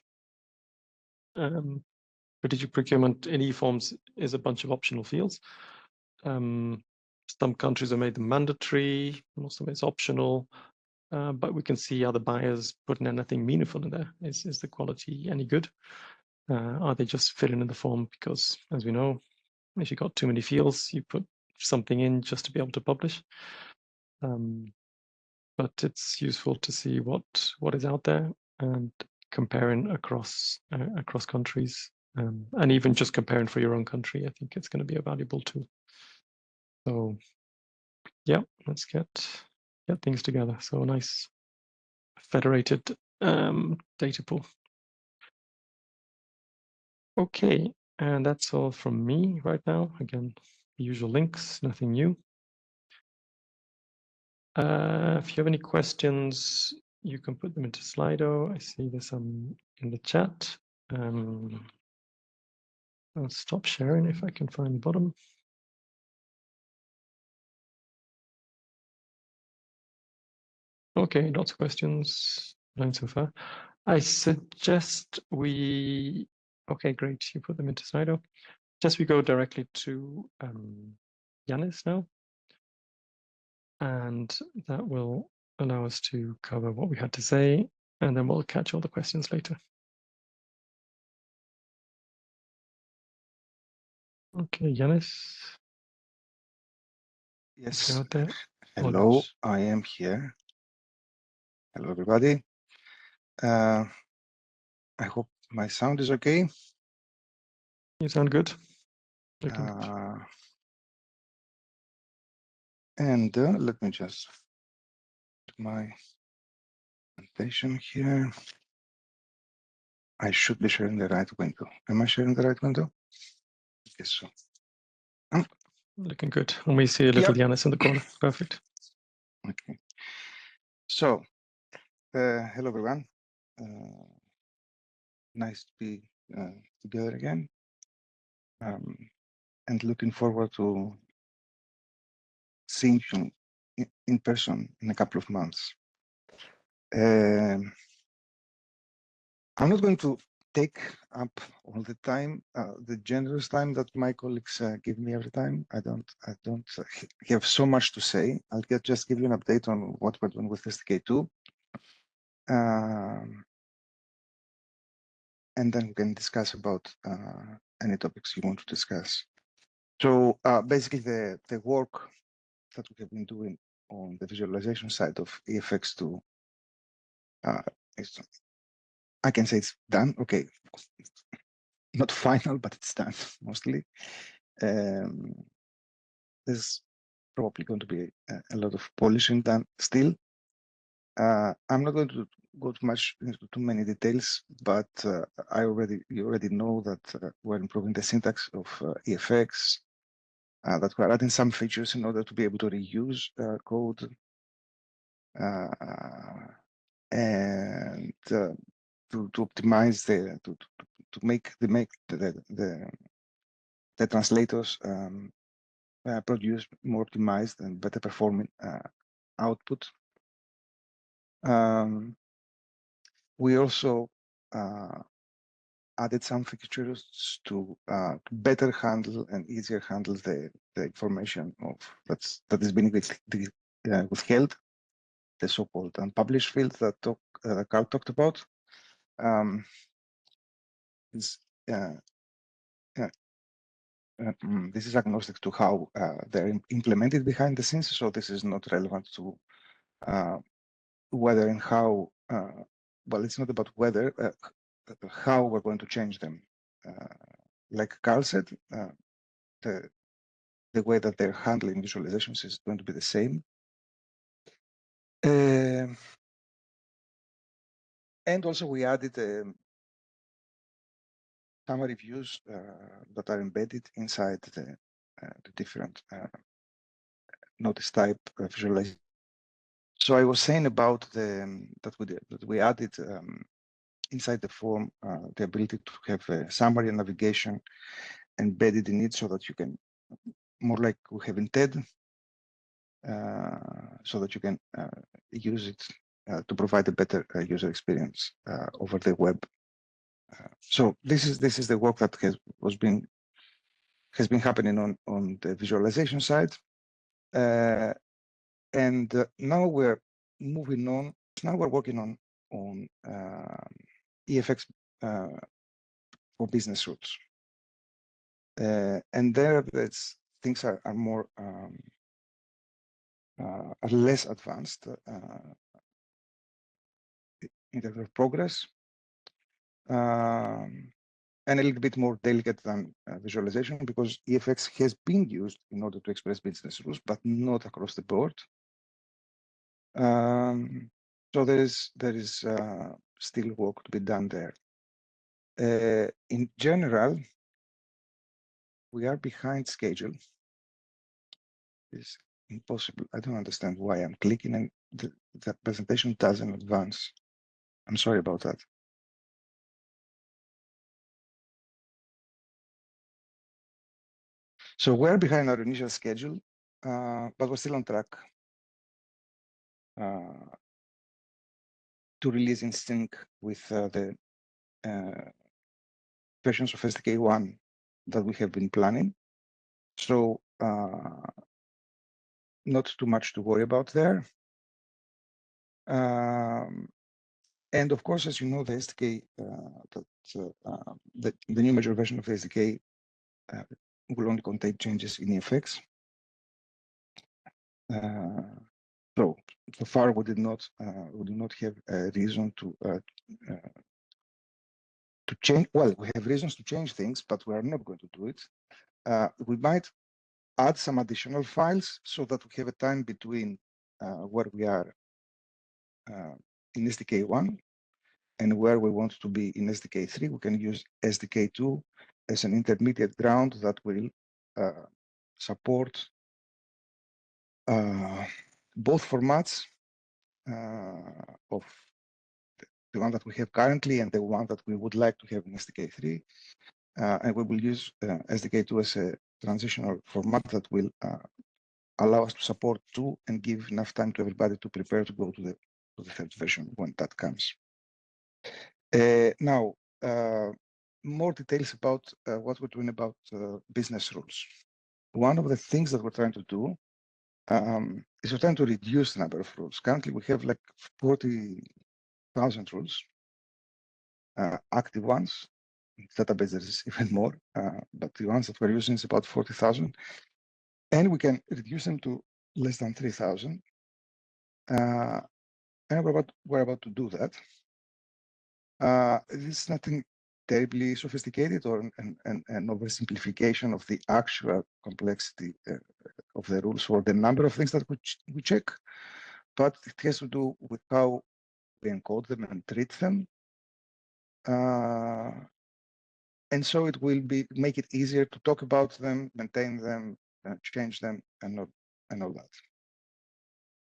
Strategic procurement in eForms is a bunch of optional fields. Some countries have made them mandatory, most of it's optional, but we can see are the buyers putting anything meaningful in there? Is the quality any good? Are they just filling in the form because, as we know, if you've got too many fields, you put something in just to be able to publish. But it's useful to see what is out there and comparing across countries, and even just comparing for your own country. I think it's going to be a valuable tool. So yeah, let's get things together. So a nice federated data pool. Okay, and that's all from me right now. Again, the usual links, nothing new. If you have any questions, you can put them into Slido. I see there's some in the chat. I'll stop sharing if I can find the bottom. Okay, lots of questions. None so far. I suggest we, okay, great. You put them into Slido. Just we go directly to Yanis now. And that will allow us to cover what we had to say, and then we'll catch all the questions later. Okay, Yanis. Yes. Out there. Hello, I am here. Hello, everybody. I hope my sound is okay. You sound good. And let me just put my presentation here. I should be sharing the right window. Am I sharing the right window? I guess so. Looking good. And we see a little Yanis in the corner. Perfect. Okay. So, hello, everyone. Nice to be together again. And looking forward to seeing you in person in a couple of months. I'm not going to take up all the time, the generous time that my colleagues give me every time. I don't have so much to say. I'll just give you an update on what we're doing with SDK2. And then we can discuss about any topics you want to discuss. So basically the work that we have been doing on the visualization side of EFX2 is, I can say it's done. Okay, not final, but it's done mostly. There's probably going to be a lot of polishing done still. I'm not going to go too much into too many details, but you already know that we're improving the syntax of EFX, that we're adding some features in order to be able to reuse code, and to optimize to make the translators produce more optimized and better performing output. we also added some features to better handle and easier handle the information of that is being withheld, the so-called unpublished field that Carl talked about. This is agnostic to how they're implemented behind the scenes, so this is not relevant to whether and how. Well, it's not about whether, how we're going to change them. Like Carl said, the way that they're handling visualizations is going to be the same. And also we added summary views that are embedded inside the different notice type visualization. So I was saying about that we added inside the form the ability to have a summary and navigation embedded in it, so that you can, more like we have in TED, so that you can use it to provide a better user experience over the web. So this is the work that has been happening on the visualization side, and now we're moving on. Now we're working on EFX for business routes, and there things are more are less advanced in terms of progress, and a little bit more delicate than visualization, because EFX has been used in order to express business rules, but not across the board. So there is still work to be done there. In general, we are behind schedule. It's impossible. I don't understand why I'm clicking and the presentation doesn't advance. I'm sorry about that. So we're behind our initial schedule, but we're still on track to release in sync with the versions of SDK 1 that we have been planning. So not too much to worry about there. And of course, as you know, the SDK, the new major version of the SDK will only contain changes in EFX. So far, we did not have a reason to change. Well, we have reasons to change things, but we are not going to do it. We might add some additional files so that we have a time between where we are in SDK 1 and where we want to be in SDK 3. We can use SDK 2 as an intermediate ground that will support both formats of the one that we have currently and the one that we would like to have in SDK 3. And we will use SDK 2 as a transitional format that will allow us to support 2 and give enough time to everybody to prepare to go to the third version when that comes. Now, more details about what we're doing about business rules. One of the things that we're trying to do is we're trying to reduce the number of rules. Currently, we have like 40,000 rules, active ones. In the database, there is even more, but the ones that we're using is about 40,000. And we can reduce them to less than 3,000. And we're about to do that. This is nothing terribly sophisticated or an oversimplification of the actual complexity of the rules or the number of things that we check, but it has to do with how we encode them and treat them. And so it will make it easier to talk about them, maintain them, change them, and all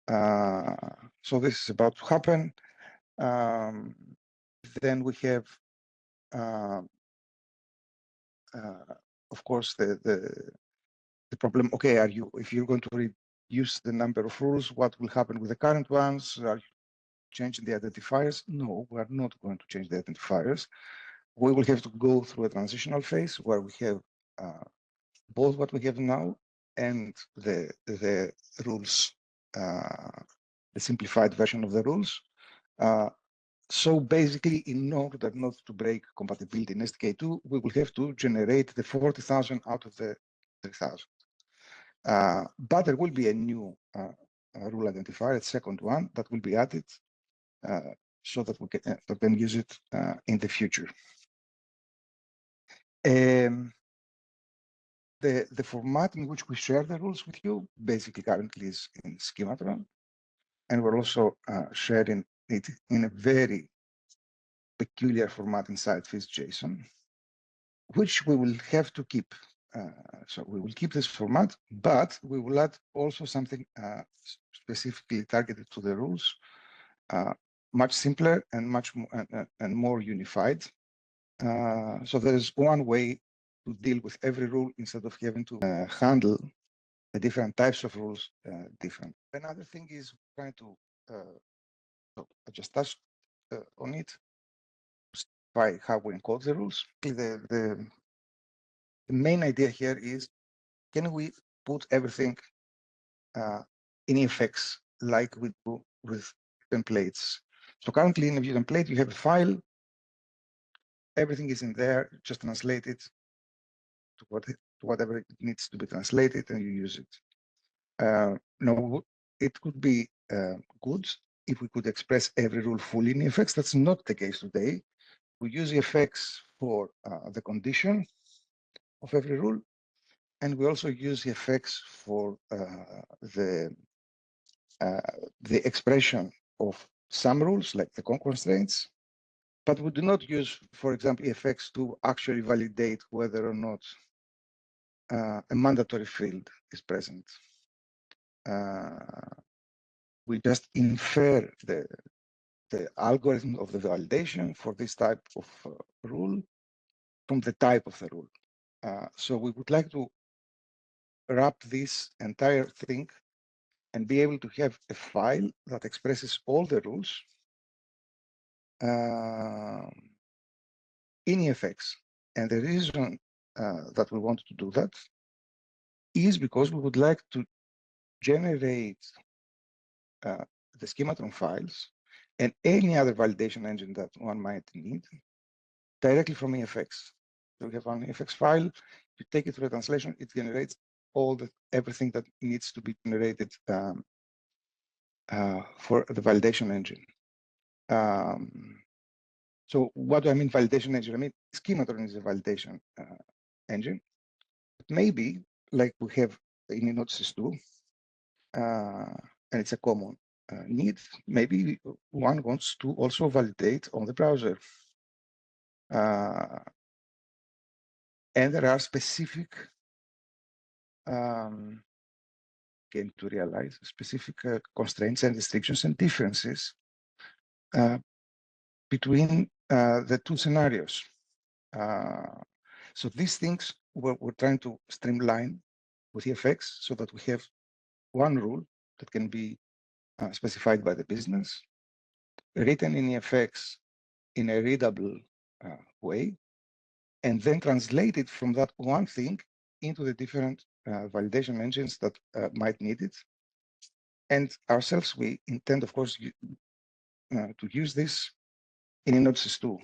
that. So this is about to happen. Then we have, of course, the problem. Okay, if you're going to reduce the number of rules, what will happen with the current ones? changing the identifiers? No, we're not going to change the identifiers. We will have to go through a transitional phase where we have both what we have now and the rules, the simplified version of the rules. So basically, in order not to break compatibility in SDK2, we will have to generate the 40,000 out of the 3,000. But there will be a new rule identifier, a second one, that will be added so that we can use it in the future. The format in which we share the rules with you basically currently is in schematron, and we're also sharing it in a very peculiar format inside FIS.json, which we will have to keep. So we will keep this format, but we will add also something specifically targeted to the rules, much simpler and much more unified. So there is one way to deal with every rule instead of having to handle the different types of rules different. Another thing is trying to so I just touched on it by how we encode the rules. The main idea here is, can we put everything in effects like we do with templates? So currently in a view template, you have a file, everything is in there, just translate it to whatever it needs to be translated, and you use it. Now, it could be good if we could express every rule fully in effects. That's not the case today. We use effects for the condition of every rule, and we also use effects for the expression of some rules, like the constraints, but we do not use, for example, effects to actually validate whether or not a mandatory field is present. We just infer the algorithm of the validation for this type of rule from the type of the rule. So we would like to wrap this entire thing and be able to have a file that expresses all the rules in effects. And the reason that we want to do that is because we would like to generate the schematron files and any other validation engine that one might need directly from EFX. So we have an EFX file, you take it through a translation, it generates everything that needs to be generated for the validation engine. So what do I mean validation engine? I mean, schematron is a validation engine. But maybe, like we have in Node.js2, and it's a common need, maybe one wants to also validate on the browser. And there are specific, came to realize, specific constraints and restrictions and differences between the two scenarios. So these things we're trying to streamline with EFX so that we have one rule that can be specified by the business, written in EFX in a readable way, and then translated from that one thing into the different validation engines that might need it. And ourselves, we intend, of course, to use this in Node.js2.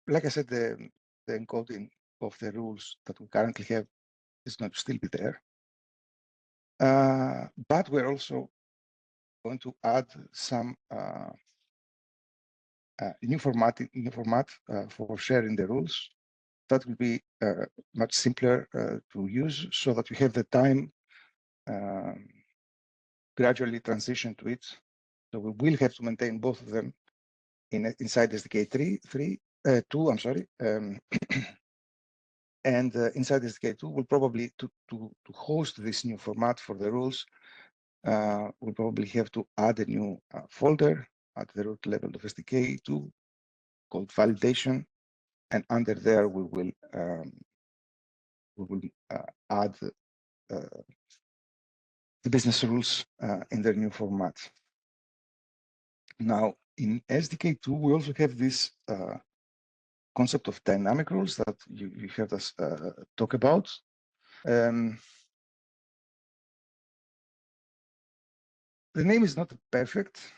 Like I said, the encoding of the rules that we currently have is going to still be there. But we're also going to add some new format for sharing the rules. That will be much simpler to use so that we have the time gradually transition to it. So we will have to maintain both of them inside SDK 2, I'm sorry. And inside SDK2, we'll probably, to host this new format for the rules, we'll probably have to add a new folder at the root level of SDK2 called validation. And under there, we will add the business rules in their new format. Now, in SDK2, we also have this concept of dynamic rules that you heard us talk about. The name is not perfect.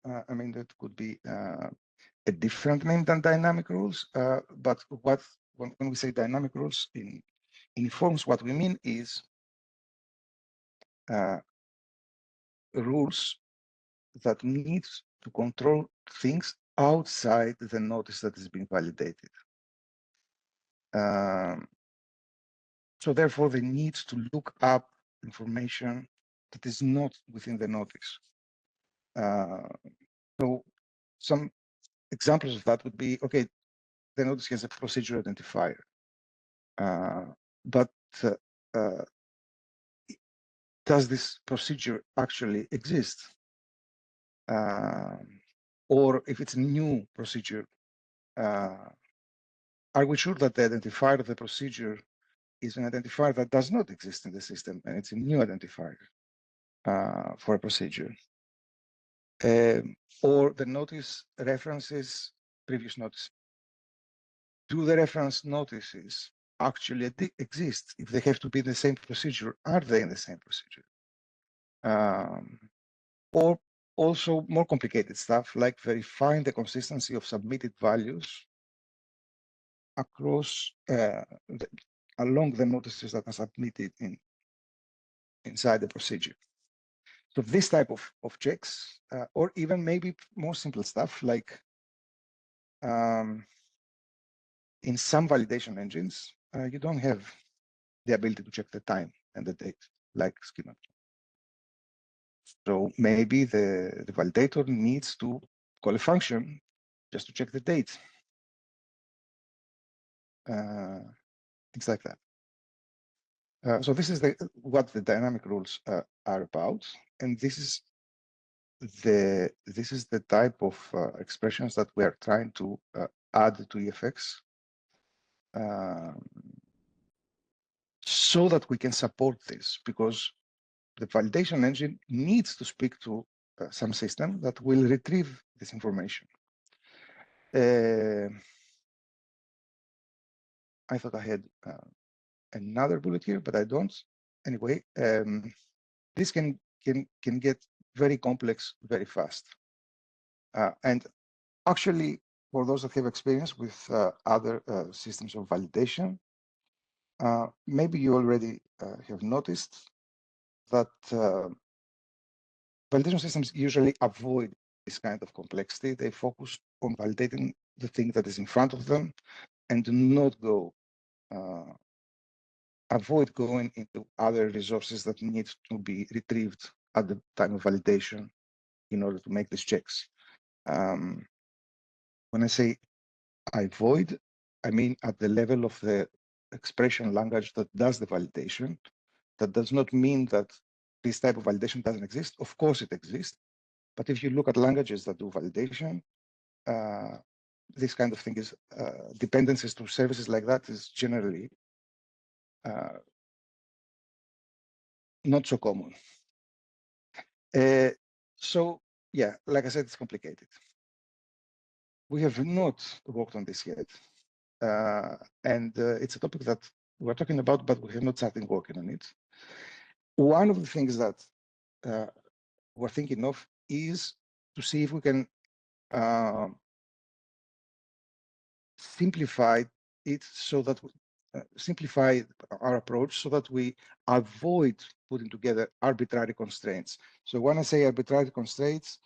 I mean, that could be a different name than dynamic rules. But when we say dynamic rules in eForms, what we mean is rules that need to control things outside the notice that is being validated. So therefore, they need to look up information that is not within the notice. So some examples of that would be, okay, the notice has a procedure identifier, but does this procedure actually exist? Or if it's a new procedure, are we sure that the identifier of the procedure is an identifier that does not exist in the system and it's a new identifier for a procedure? Or the notice references previous notice. Do the reference notices actually exist? If they have to be the same procedure, are they in the same procedure? Or also more complicated stuff like verifying the consistency of submitted values across along the notices that are submitted inside the procedure. So this type of checks, or even maybe more simple stuff like in some validation engines, you don't have the ability to check the time and the date like schema. So maybe the validator needs to call a function just to check the date. Things like that. So this is what the dynamic rules are about, and this is the type of expressions that we are trying to add to EFX, so that we can support this, because the validation engine needs to speak to some system that will retrieve this information. I thought I had another bullet here, but I don't. Anyway, this can get very complex very fast. And actually, for those that have experience with other systems of validation, maybe you already have noticed that validation systems usually avoid this kind of complexity. They focus on validating the thing that is in front of them and do not go avoid going into other resources that need to be retrieved at the time of validation in order to make these checks. When I say avoid, I mean at the level of the expression language that does the validation. That does not mean that this type of validation doesn't exist. Of course it exists. But if you look at languages that do validation, this kind of thing is dependencies to services like that is generally not so common. So yeah, like I said, it's complicated. We have not worked on this yet. And it's a topic that we're talking about, but we have not started working on it. One of the things that we're thinking of is to see if we can simplify it so that we simplify our approach so that we avoid putting together arbitrary constraints. So when I say arbitrary constraints,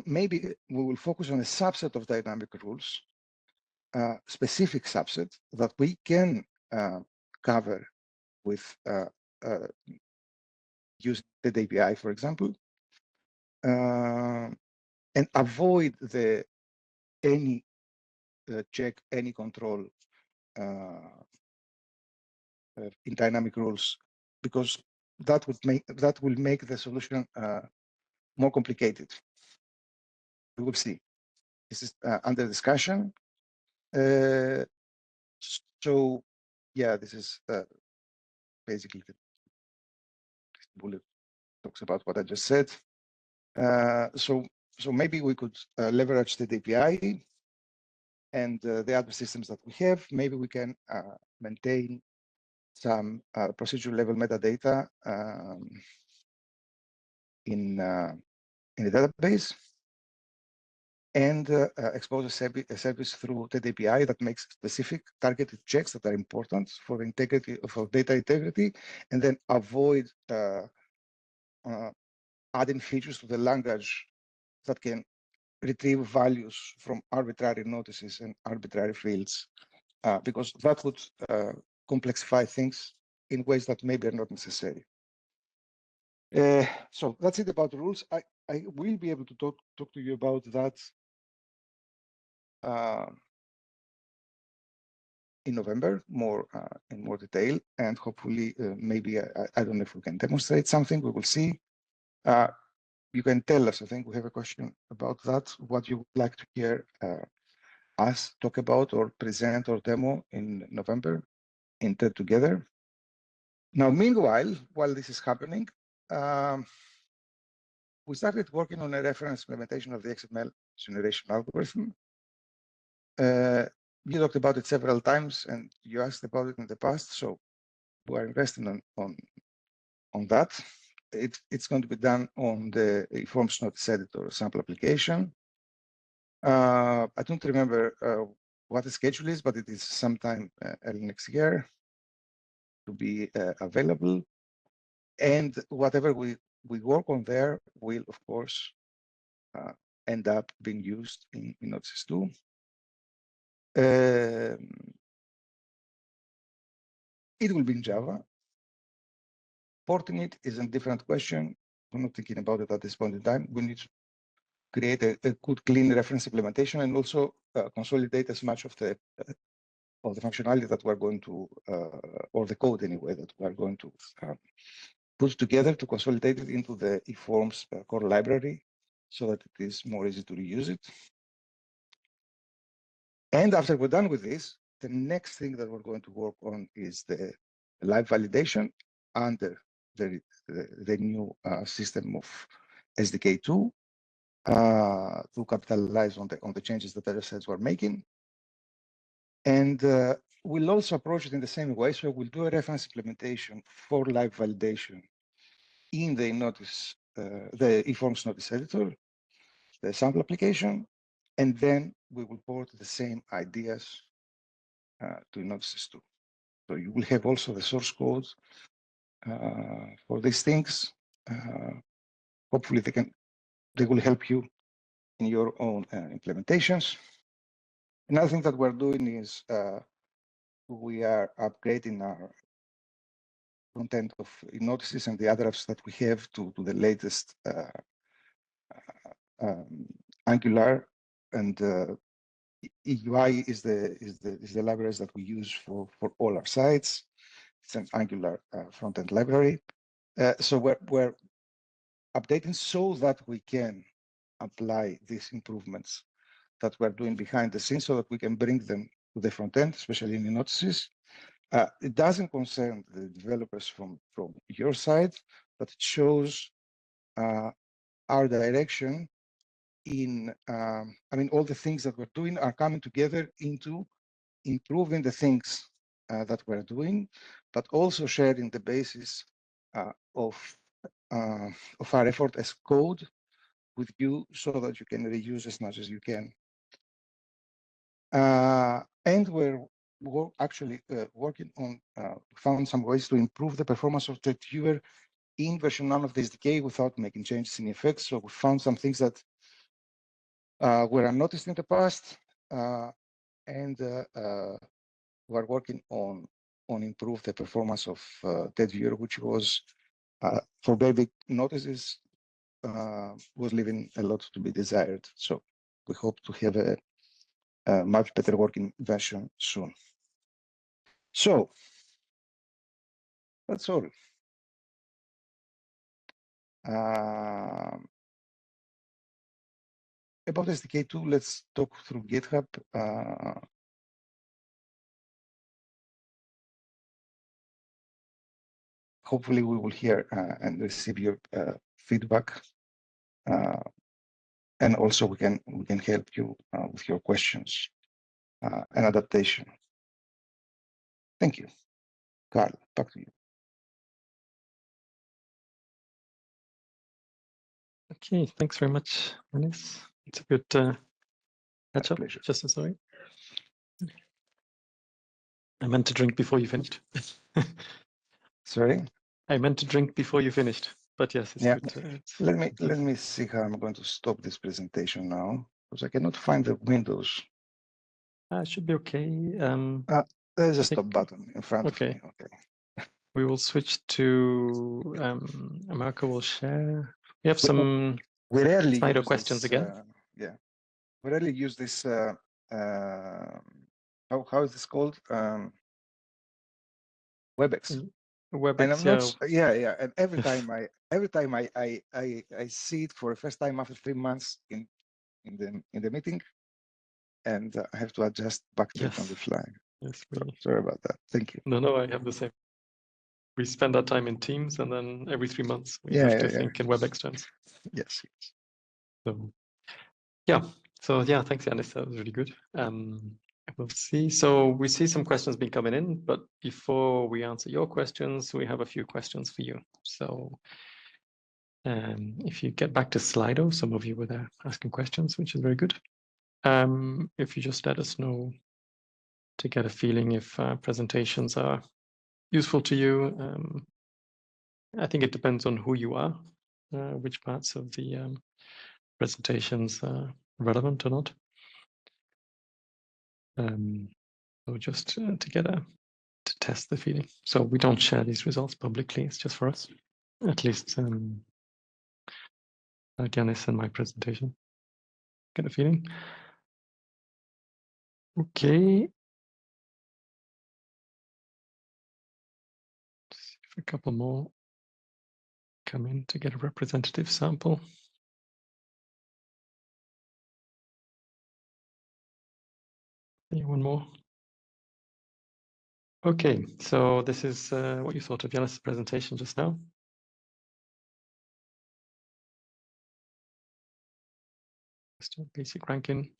maybe we will focus on a subset of dynamic rules, specific subset that we can cover with using the API, for example, and avoid the any check, any control in dynamic rules, because that will make the solution more complicated. We will see. This is under discussion. So yeah, this is basically bullet talks about what I just said. So maybe we could leverage the API and the other systems that we have. Maybe we can maintain some procedure level metadata in the database, and expose a service through the API that makes specific targeted checks that are important for the integrity of data integrity, and then avoid adding features to the language that can retrieve values from arbitrary notices and arbitrary fields, because that would complexify things in ways that maybe are not necessary. So that's it about the rules. I will be able to talk to you about that in November, more in more detail, and hopefully maybe I don't know if we can demonstrate something. We will see. You can tell us. I think we have a question about that. What you would like to hear us talk about or present or demo in November in TED Together. Now, meanwhile, while this is happening, we started working on a reference implementation of the XML generation algorithm. You talked about it several times, and you asked about it in the past. So we are investing on that. It's going to be done on the eForms notice editor sample application. I don't remember what the schedule is, but it is sometime early next year to be available. And whatever we work on there will, of course, end up being used in Notices 2. It will be in Java. Porting it is a different question. I'm not thinking about it at this point in time. We need to create a good, clean reference implementation, and also consolidate as much of the functionality that we're going to, or the code anyway, that we're going to put together to consolidate it into the eForms core library, so that it is more easy to reuse it. And after we're done with this, the next thing that we're going to work on is the live validation under the new system of SDK2 to capitalize on the changes that other sites were making. And we'll also approach it in the same way. So we'll do a reference implementation for live validation in the notice, the eForms notice editor, the sample application, and then we will port the same ideas to Notices 2. So you will have also the source code for these things. Hopefully they will help you in your own implementations. Another thing that we're doing is we are upgrading our content of Notices and the other apps that we have to the latest Angular, and EUI is the libraries that we use for all our sites. It's an Angular front-end library. So we're updating so that we can apply these improvements that we're doing behind the scenes, so that we can bring them to the front end, especially in the notices. It doesn't concern the developers from your side, but it shows our direction in, I mean, all the things that we're doing are coming together into improving the things that we're doing, but also sharing the basis of our effort as code with you, so that you can reuse as much as you can. And we're actually working on, found some ways to improve the performance of the viewer in version 1 of the SDK without making changes in effects. So we found some things that were unnoticed in the past, and we're working on improve the performance of that viewer, which was for very big notices was leaving a lot to be desired. So we hope to have a much better working version soon. So that's all. About SDK2, let's talk through GitHub. hopefully we will hear and receive your feedback, and also we can help you with your questions and adaptation. Thank you. Carl, back to you. Okay, thanks very much, Anis. It's a good catch up. Pleasure. Just sorry. I meant to drink before you finished. Sorry? I meant to drink before you finished, but yes, it's good. Let me see how I'm going to stop this presentation now, because I cannot find the windows. It should be okay. There's a stop button in front of me. Okay. We will switch to America will share. We have some we rarely Slido use questions this, again. Yeah, we rarely use this. How is this called? WebEx. WebEx, and I'm not. Yeah. And every time I see it for the first time after 3 months in the meeting, and I have to adjust back to it on the fly. Yes, sorry about that. Thank you. No, I have the same. We spend our time in Teams, and then every 3 months we have to think in WebEx terms. Yes. So, yeah, thanks, Yanis. That was really good. We'll see. So we see some questions been coming in, but before we answer your questions, we have a few questions for you. So if you get back to Slido, some of you were there asking questions, which is very good. If you just let us know to get a feeling if presentations are useful to you. I think it depends on who you are, which parts of the presentations are relevant or not. So just to test the feeling. So we don't share these results publicly. It's just for us, at least Yanis and my presentation. Get a feeling. Okay. Let's see if a couple more come in to get a representative sample. One more. Okay, so this is what you thought of Yanis' presentation just now. Just a basic ranking.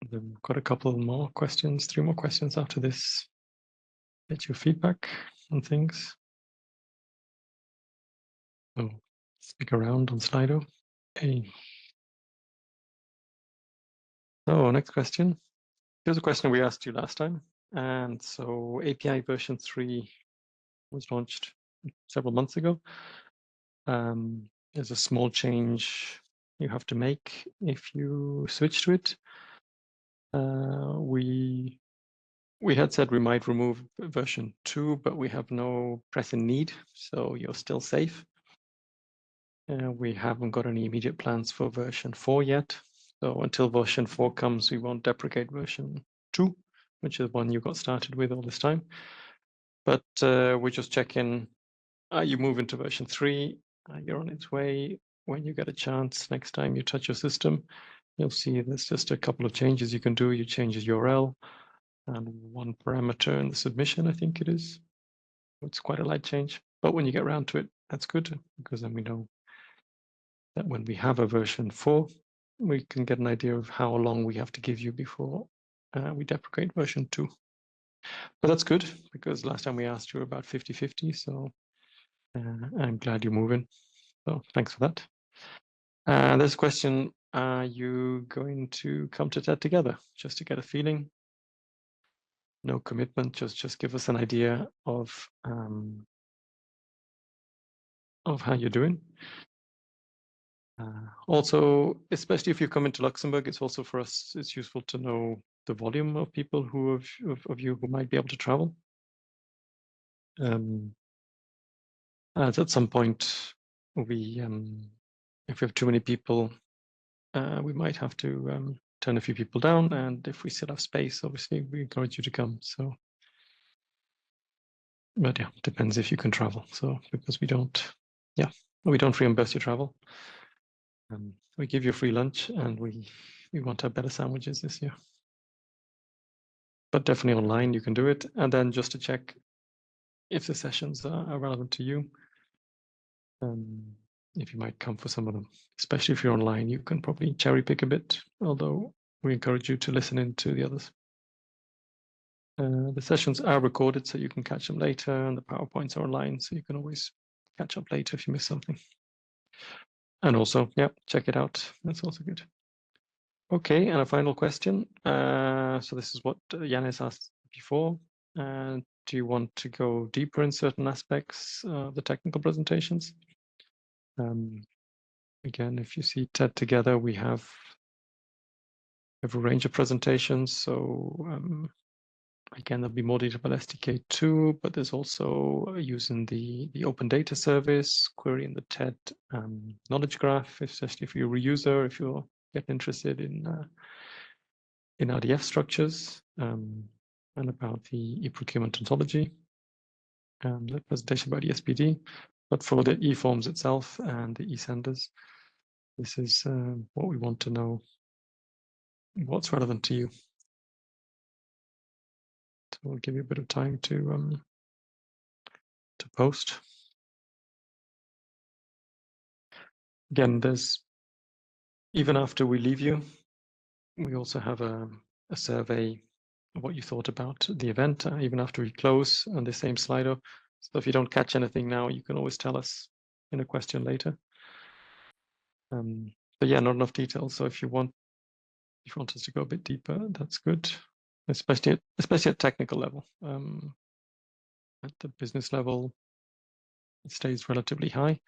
Then we've got a couple more questions, 3 more questions after this. Get your feedback on things. So stick around on Slido. Okay. So next question. Here's a question we asked you last time. And so API version 3 was launched several months ago. There's a small change you have to make if you switch to it. We had said we might remove version 2, but we have no pressing need, so you're still safe. We haven't got any immediate plans for version 4 yet. So until version 4 comes, we won't deprecate version 2, which is the one you got started with all this time. But we're just checking, are you moving to version 3? You're on its way. When you get a chance, next time you touch your system, you'll see there's just a couple of changes you can do. You change the URL and 1 parameter in the submission, I think it is. It's quite a light change. But when you get around to it, that's good, because then we know that when we have a version 4, we can get an idea of how long we have to give you before we deprecate version 2. But that's good, because last time we asked you about 50-50, so I'm glad you're moving. So thanks for that. There's a question, are you going to come to TED together? Just to get a feeling. No commitment, just give us an idea of how you're doing. Also, especially if you come into Luxembourg, it's also for us, it's useful to know the volume of people of you who might be able to travel. As at some point, if we have too many people, we might have to turn a few people down. And if we still have space, obviously, we encourage you to come. So, but yeah, depends if you can travel. So because we don't reimburse your travel. We give you a free lunch, and we want to have better sandwiches this year. but definitely online you can do it. And then just to check if the sessions are relevant to you. If you might come for some of them, especially if you're online, you can probably cherry pick a bit, although we encourage you to listen in to the others. The sessions are recorded, so you can catch them later, and the PowerPoints are online, so you can always catch up later if you miss something. And also, yeah, check it out. That's also good. Okay, and a final question. So this is what Yanis asked before. Do you want to go deeper in certain aspects of the technical presentations? Again, if you see TED together, we have a range of presentations. So again, there'll be more detail about SDK2, but there's also using the open data service, querying the TED knowledge graph, especially if you're a user, if you're getting interested in RDF structures, and about the e-procurement ontology, and the presentation about ESPD. But for the eForms itself and the eSenders, this is what we want to know, what's relevant to you. So we'll give you a bit of time to post. Again, there's, even after we leave you, we also have a survey of what you thought about the event, even after we close on the same Slido. So if you don't catch anything now, you can always tell us in a question later. But yeah, not enough details. So if you want us to go a bit deeper, that's good, especially at technical level. At the business level, it stays relatively high.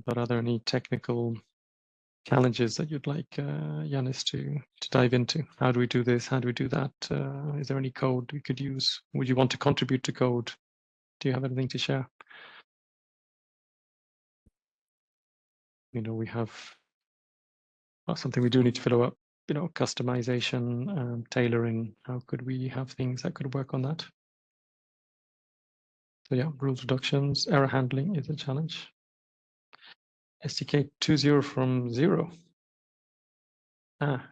But are there any technical challenges that you'd like Yanis to dive into? How do we do this? How do we do that? Is there any code we could use? Would you want to contribute to code? Do you have anything to share? You know, we have something we do need to follow up, you know, customization, tailoring. How could we have things that could work on that? So yeah, rules reductions, error handling is a challenge. SDK 2.0 from 0.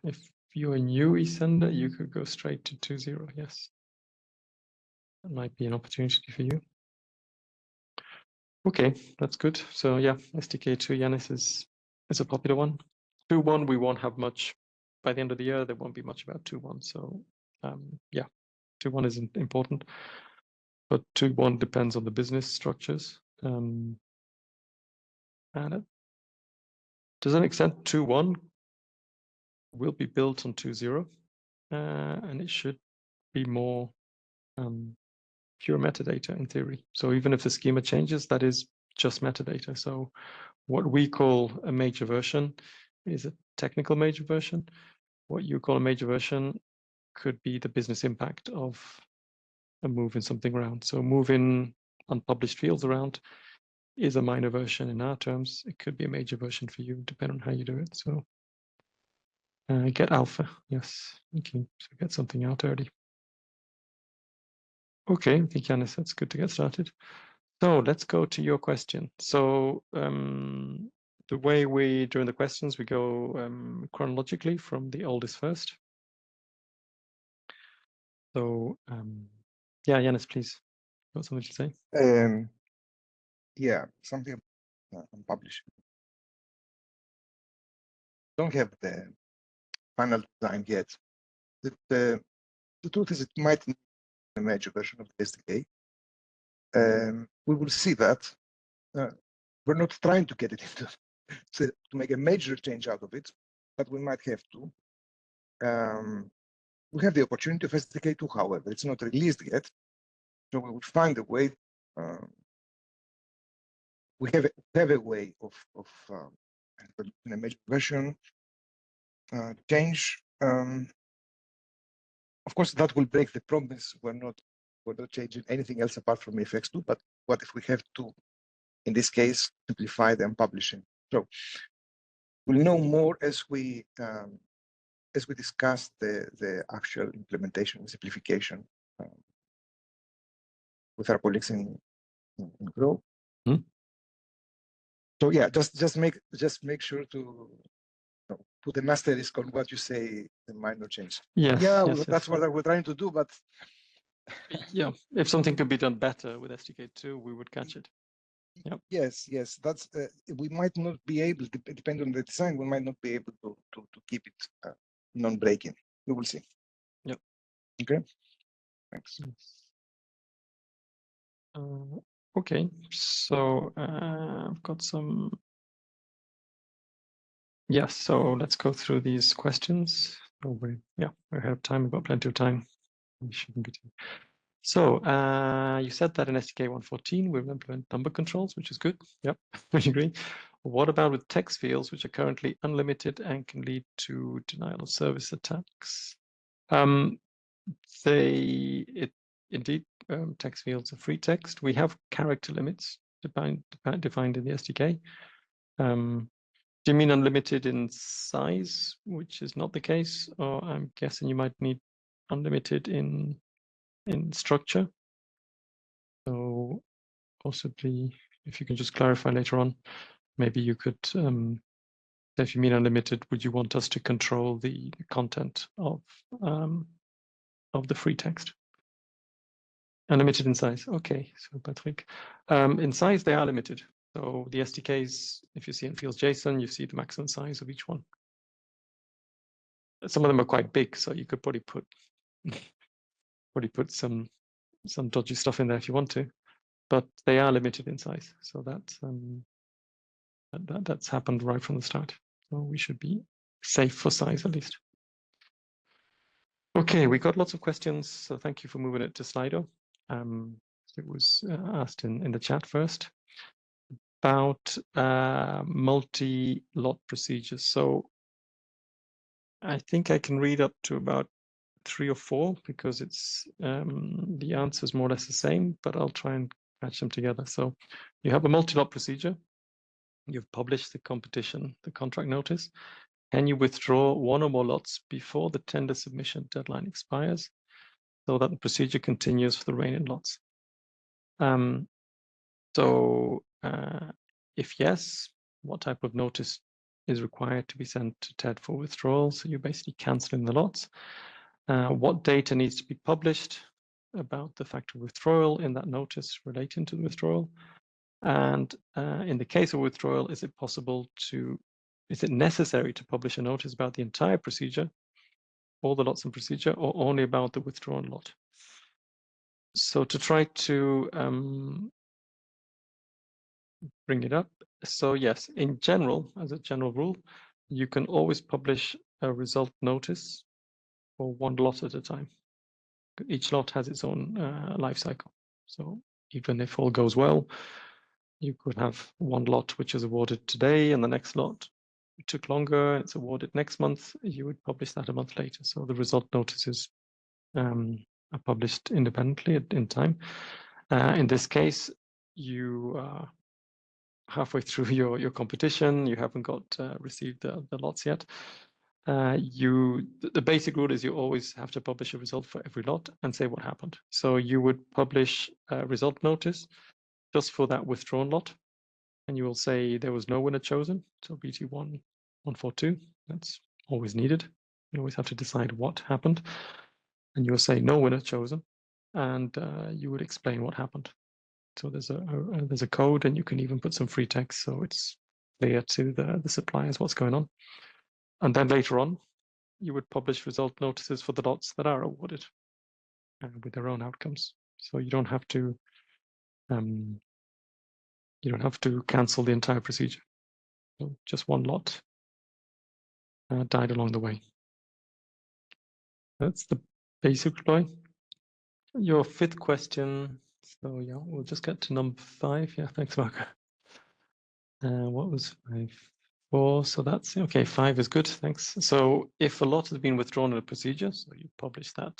If you're a new eSender, you could go straight to 2.0, yes. That might be an opportunity for you. Okay, that's good. So yeah, SDK2 Yanis is a popular one. 2.1 we won't have much by the end of the year. There won't be much about 2.1. So yeah, 2.1 is important, but 2.1 depends on the business structures. And to some extent, 2.1 will be built on 2.0, and it should be more pure metadata in theory. So even if the schema changes, that is just metadata. So what we call a major version is a technical major version. What you call a major version could be the business impact of moving something around. So moving unpublished fields around is a minor version in our terms. It could be a major version for you, depending on how you do it. So get alpha, yes, thank you. So get something out early. Okay, I think Yanis, that's good to get started. So let's go to your question. So the way we, during the questions, we go chronologically from the oldest first. So yeah, Yanis, please, got something to say? Yeah, something I'm publishing. Don't have the final design yet. The truth is, it might need a major version of the SDK. We will see that. We're not trying to get it into to make a major change out of it, but we might have to. We have the opportunity of SDK2, however, it's not released yet, so we will find a way. We have a way of in a major version change. Of course, that will break the promise. We're not changing anything else apart from FX2. But what if we have to, in this case, simplify them publishing? So we'll know more as we discuss the actual implementation and simplification with our colleagues in Grow. So yeah, just make sure to put an asterisk on what you say, the minor change. Yes. Yeah, yes, that's yes. what we're trying to do, but yeah, if something could be done better with SDK2, we would catch it. Yep. Yes, that's we might not be able, depending on the design, we might not be able to keep it non-breaking. We will see. Yep. Okay. Thanks. Okay, so I've got some. Yes, so let's go through these questions. Oh, we have time. We've got plenty of time. We shouldn't be too. So you said that in SDK 114 we will implement number controls, which is good. Yep, we agree. What about with text fields, which are currently unlimited and can lead to denial of service attacks? Indeed, text fields are free text. We have character limits defined in the SDK. Do you mean unlimited in size, which is not the case? Or I'm guessing you might need unlimited in structure. So possibly, if you can just clarify later on, maybe you could, if you mean unlimited, would you want us to control the content of the free text? Unlimited in size. Okay, so Patrick, in size they are limited. So the SDKs, if you see in fields JSON, you see the maximum size of each one. Some of them are quite big, so you could probably put some dodgy stuff in there if you want to, but they are limited in size. So that's happened right from the start. So we should be safe for size at least. Okay, we got lots of questions, so thank you for moving it to Slido. It was asked in the chat first about multi-lot procedures. So I think I can read up to about 3 or 4 because it's the answer is more or less the same, but I'll try and patch them together. So you have a multi-lot procedure. You've published the competition, the contract notice. Can you withdraw one or more lots before the tender submission deadline expires so that the procedure continues for the remaining lots? If yes, what type of notice is required to be sent to TED for withdrawal? So you're basically canceling the lots. What data needs to be published about the fact of withdrawal in that notice relating to the withdrawal? And in the case of withdrawal, is it necessary to publish a notice about the entire procedure, all the lots in procedure, or only about the withdrawn lot? So to try to bring it up. So yes, in general, as a general rule, you can always publish a result notice for one lot at a time. Each lot has its own life cycle. So even if all goes well, you could have one lot which is awarded today and the next lot it took longer and it's awarded next month. You would publish that a month later. So the result notices are published independently in time. In this case, you are halfway through your competition. You haven't got received the lots yet. The basic rule is you always have to publish a result for every lot and say what happened. So you would publish a result notice just for that withdrawn lot, and you will say there was no winner chosen. So BT1 142, that's always needed. You always have to decide what happened, and you'll say no winner chosen, and you would explain what happened. So there's a code, and you can even put some free text so it's clear to the suppliers what's going on. And then later on, you would publish result notices for the lots that are awarded with their own outcomes. So you don't have to cancel the entire procedure. So just one lot died along the way. That's the basic reply. Your 5th question. So yeah, we'll just get to number 5. Yeah, thanks, Mark. What was 5? 4. So that's okay. 5 is good. Thanks. So if a lot has been withdrawn in a procedure, so you publish that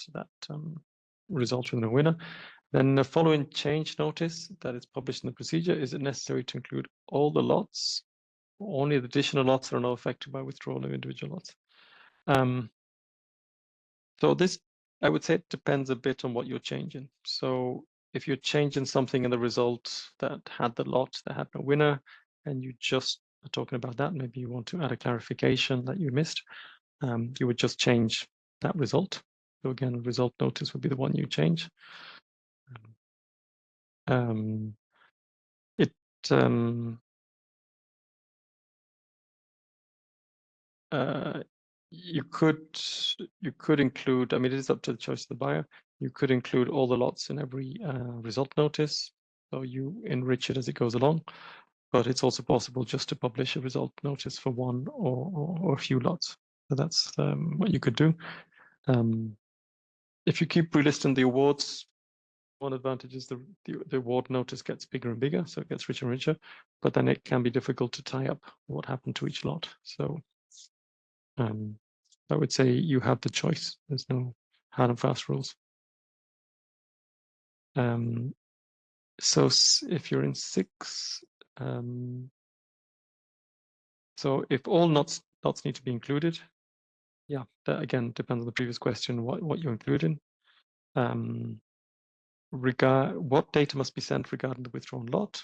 result from the winner, then the following change notice that is published in the procedure, is it necessary to include all the lots, or only the additional lots that are not affected by withdrawal of individual lots? So this, I would say, it depends a bit on what you're changing. So if you're changing something in the result that had the lot that had no winner, and you just talking about that, maybe you want to add a clarification that you missed, you would just change that result. So again, result notice would be the one you change. You could include, I mean, it is up to the choice of the buyer. You could include all the lots in every result notice, so you enrich it as it goes along. But it's also possible just to publish a result notice for one or a few lots. So that's what you could do. If you keep relisting the awards, one advantage is the award notice gets bigger and bigger, so it gets richer and richer, but then it can be difficult to tie up what happened to each lot. So I would say you have the choice. There's no hard and fast rules. So if you're in 6, so if all lots need to be included, yeah, that again depends on the previous question, what you're including. What data must be sent regarding the withdrawn lot.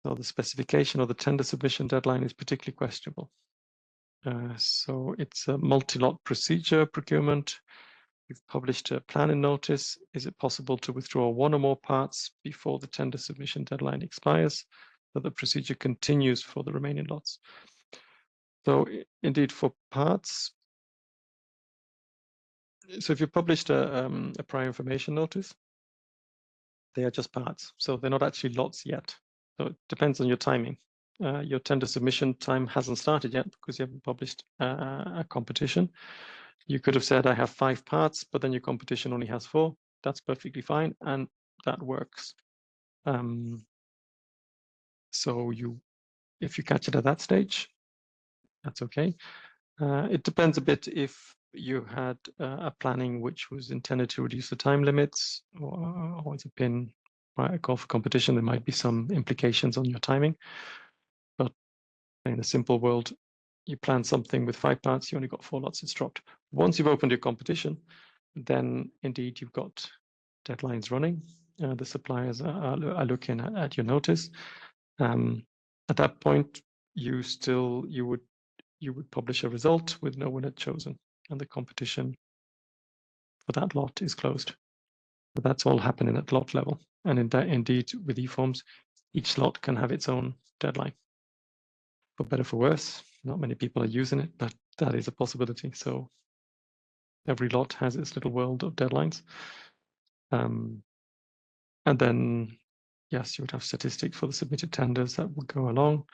So the specification or the tender submission deadline is particularly questionable. So it's a multi-lot procedure procurement. You've published a planning notice. Is it possible to withdraw one or more parts before the tender submission deadline expires, so the procedure continues for the remaining lots? So indeed, for parts, so if you published a prior information notice, they are just parts. So they're not actually lots yet. So it depends on your timing. Your tender submission time hasn't started yet because you haven't published a competition. You could have said, I have 5 parts, but then your competition only has 4. That's perfectly fine, and that works. So if you catch it at that stage, that's okay. It depends a bit if you had a planning which was intended to reduce the time limits, or it's been a call for competition. There might be some implications on your timing, but in a simple world, you plan something with 5 parts, you only got 4 lots, it's dropped. Once you've opened your competition, then indeed you've got deadlines running. The suppliers are looking at your notice. At that point, you would publish a result with no winner chosen, and the competition for that lot is closed. But that's all happening at lot level. And indeed, with eForms, each lot can have its own deadline. For better or for worse, not many people are using it, but that is a possibility. So every lot has its little world of deadlines. And then, yes, you would have statistics for the submitted tenders that would go along.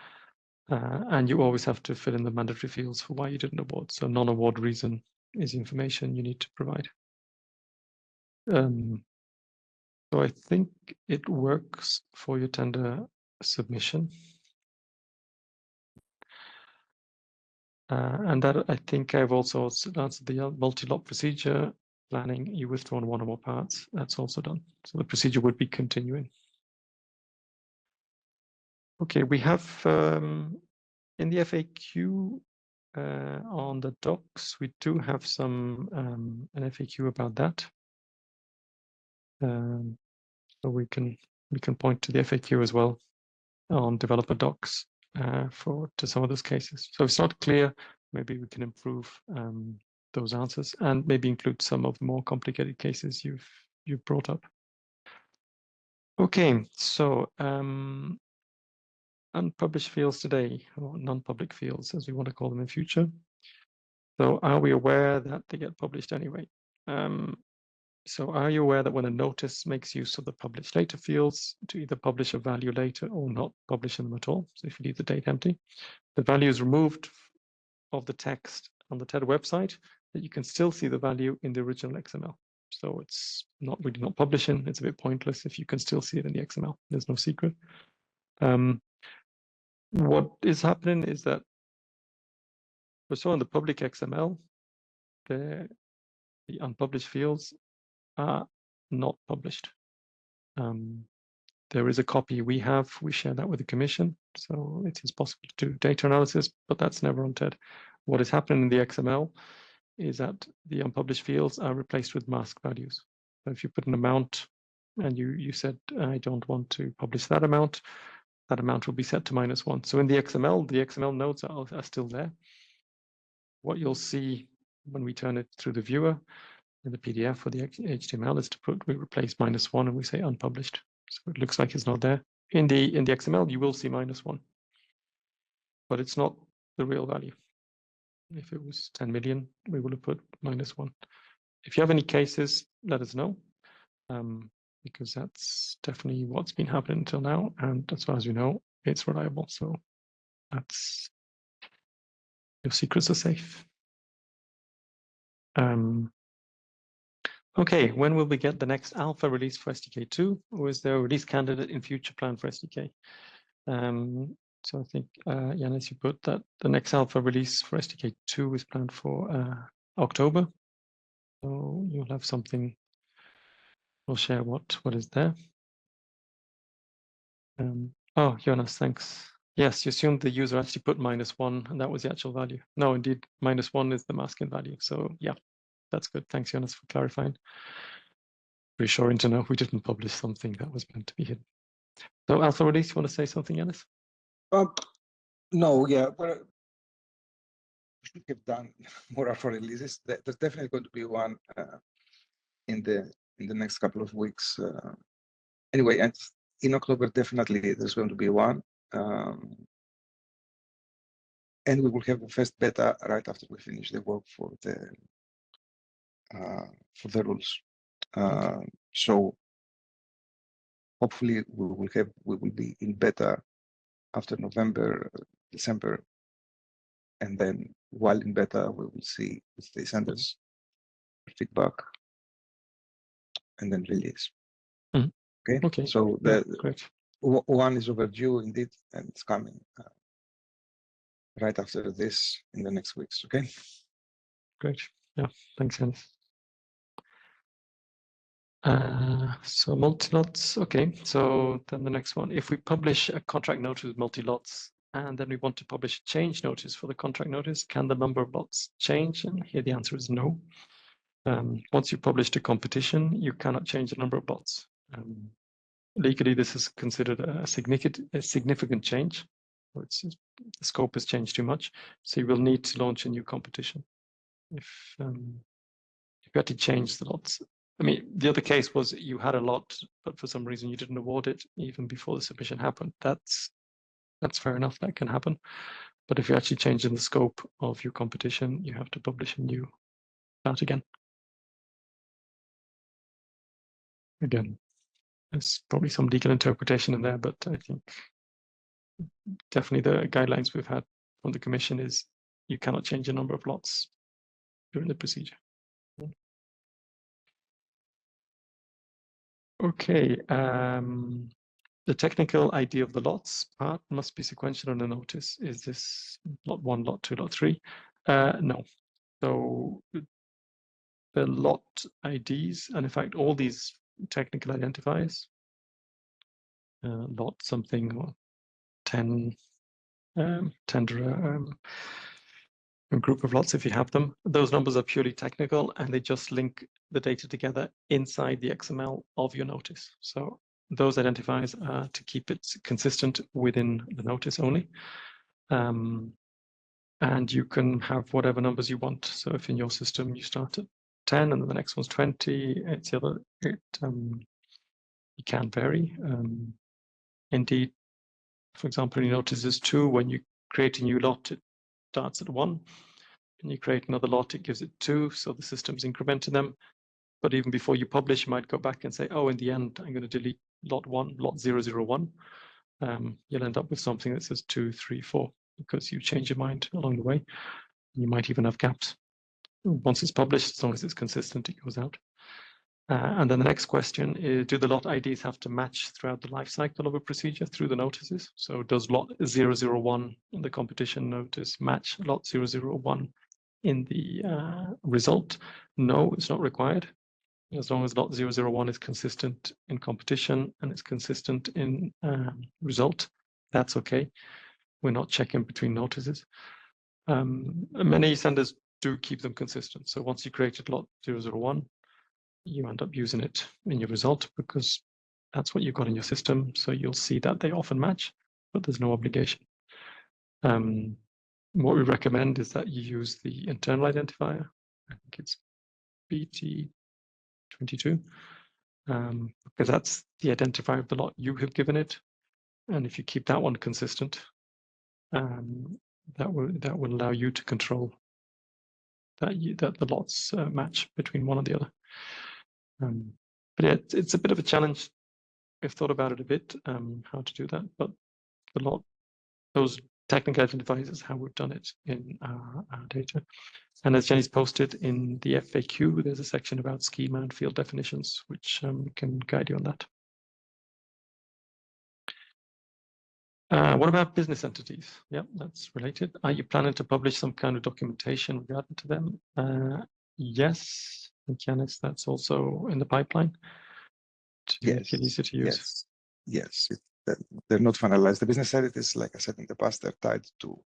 And you always have to fill in the mandatory fields for why you didn't award. So non-award reason is information you need to provide. So I think it works for your tender submission. And that, I think I've also answered the multi-lot procedure planning. You withdrawn one or more parts. That's also done. So the procedure would be continuing. Okay, we have in the FAQ on the docs, we do have some an FAQ about that. So we can point to the FAQ as well on developer docs to some of those cases. So if it's not clear, maybe we can improve those answers and maybe include some of the more complicated cases you've brought up. Okay, so unpublished fields today, or non-public fields, as we want to call them in future. So are we aware that they get published anyway? So are you aware that when a notice makes use of the publish later fields to either publish a value later or not publish them at all? So if you leave the date empty, the value is removed of the text on the TED website, that you can still see the value in the original XML. So it's not really not publishing. It's a bit pointless if you can still see it in the XML. There's no secret. What is happening is that so in the public XML, the unpublished fields are not published. There is a copy we share that with the commission, so it is possible to do data analysis, but that's never on TED. What is happening in the XML is that the unpublished fields are replaced with mask values. So if you put an amount and you said, I don't want to publish that amount, that amount will be set to -1. So in the XML nodes are still there. What you'll see when we turn it through the viewer in the PDF or the HTML is we replace -1 and we say unpublished. So it looks like it's not there. In the XML, you will see -1, but it's not the real value. If it was 10 million, we would have put -1. If you have any cases, let us know, because that's definitely what's been happening until now. And as far as we know, it's reliable. So your secrets are safe. Okay, when will we get the next alpha release for SDK2, or is there a release candidate in future plan for SDK? So I think, Yanis, you put that the next alpha release for SDK2 is planned for October. So you'll have something, we'll share what is there. Oh, Jonas, thanks. Yes, you assumed the user actually put -1 and that was the actual value. No, indeed, -1 is the masking value. So yeah, that's good. Thanks, Jonas, for clarifying. Reassuring to know we didn't publish something that was meant to be hidden. So alpha release, you want to say something, Yanis? No, yeah, but we should have done more alpha releases. There's definitely going to be one in the next couple of weeks. Anyway, and in October, definitely there's going to be one. And we will have the first beta right after we finish the work for the rules. Okay. So hopefully we will be in beta after November, December, and then while in beta we will see if the eSenders feedback and then release. Okay. Okay. So great. One is overdue indeed, and it's coming right after this in the next weeks. Okay. Great. Yeah. Thanks, Yanis. So multi-lots. Okay. So then the next one, if we publish a contract notice with multi-lots and then we want to publish a change notice for the contract notice, can the number of lots change? And here the answer is no. Once you publish the competition, you cannot change the number of lots. Legally, this is considered a significant change. The scope has changed too much, so you will need to launch a new competition. If you had to change the lots, I mean, the other case was you had a lot, but for some reason you didn't award it even before the submission happened. That's fair enough. That can happen. But if you're actually changing the scope of your competition, you have to publish a new that again. Again, there's probably some legal interpretation in there, but I think definitely the guidelines we've had from the commission is you cannot change the number of lots during the procedure. Okay, the technical ID of the lots part must be sequential on the notice. Is this lot 1, lot 2, lot 3? No. So the lot IDs, and in fact, all these technical identifiers, lot something or 10, tender, a group of lots if you have them. Those numbers are purely technical and they just link the data together inside the XML of your notice. So those identifiers are to keep it consistent within the notice only. And you can have whatever numbers you want. So if in your system you start at 10 and then the next one's 20, it's the other, it can vary. Indeed, for example, your notice is 2. When you create a new lot, it starts at 1. And you create another lot, it gives it 2. So the system's incrementing them. But even before you publish, you might go back and say, oh, in the end, I'm going to delete lot 1, lot 001. You'll end up with something that says 2, 3, 4, because you change your mind along the way. You might even have gaps. Once it's published, as long as it's consistent, it goes out. And then the next question is, do the lot IDs have to match throughout the life cycle of a procedure through the notices? So does lot 001 in the competition notice match lot 001 in the result? No, it's not required. As long as lot 001 is consistent in competition and it's consistent in result, that's okay. We're not checking between notices. Many senders do keep them consistent. So once you created lot 001, you end up using it in your result because that's what you've got in your system. So you'll see that they often match. but there's no obligation. What we recommend is that you use the internal identifier. I think it's BT22, because that's the identifier of the lot you have given it. And if you keep that one consistent, that will allow you to control that the lots match between one and the other. But yeah, it's a bit of a challenge. We've thought about it a bit, how to do that, but those technical identifiers is how we've done it in our data. And as Jenny's posted in the FAQ, there's a section about schema and field definitions, which can guide you on that. What about business entities? Yep, that's related. Are you planning to publish some kind of documentation regarding to them? Yes, Janice, that's also in the pipeline to make it easier to use. Yes. They're not finalized. The business entities, like I said in the past, they're tied to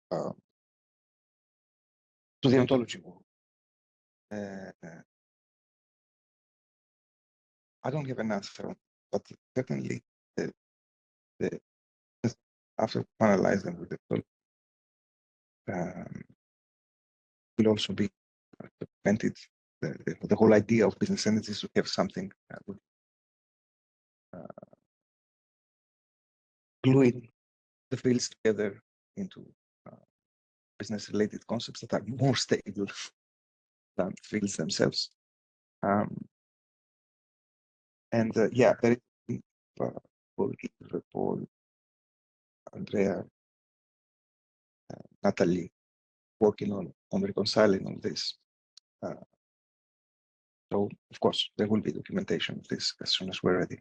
the ontology work. I don't have an answer on, but certainly after finalize them with the will also be prevented. The whole idea of business entities to have something gluing the fields together into business-related concepts that are more stable than fields themselves. Yeah, there is Paul, Andrea, Natalie working on reconciling all this. So of course there will be documentation of this as soon as we're ready.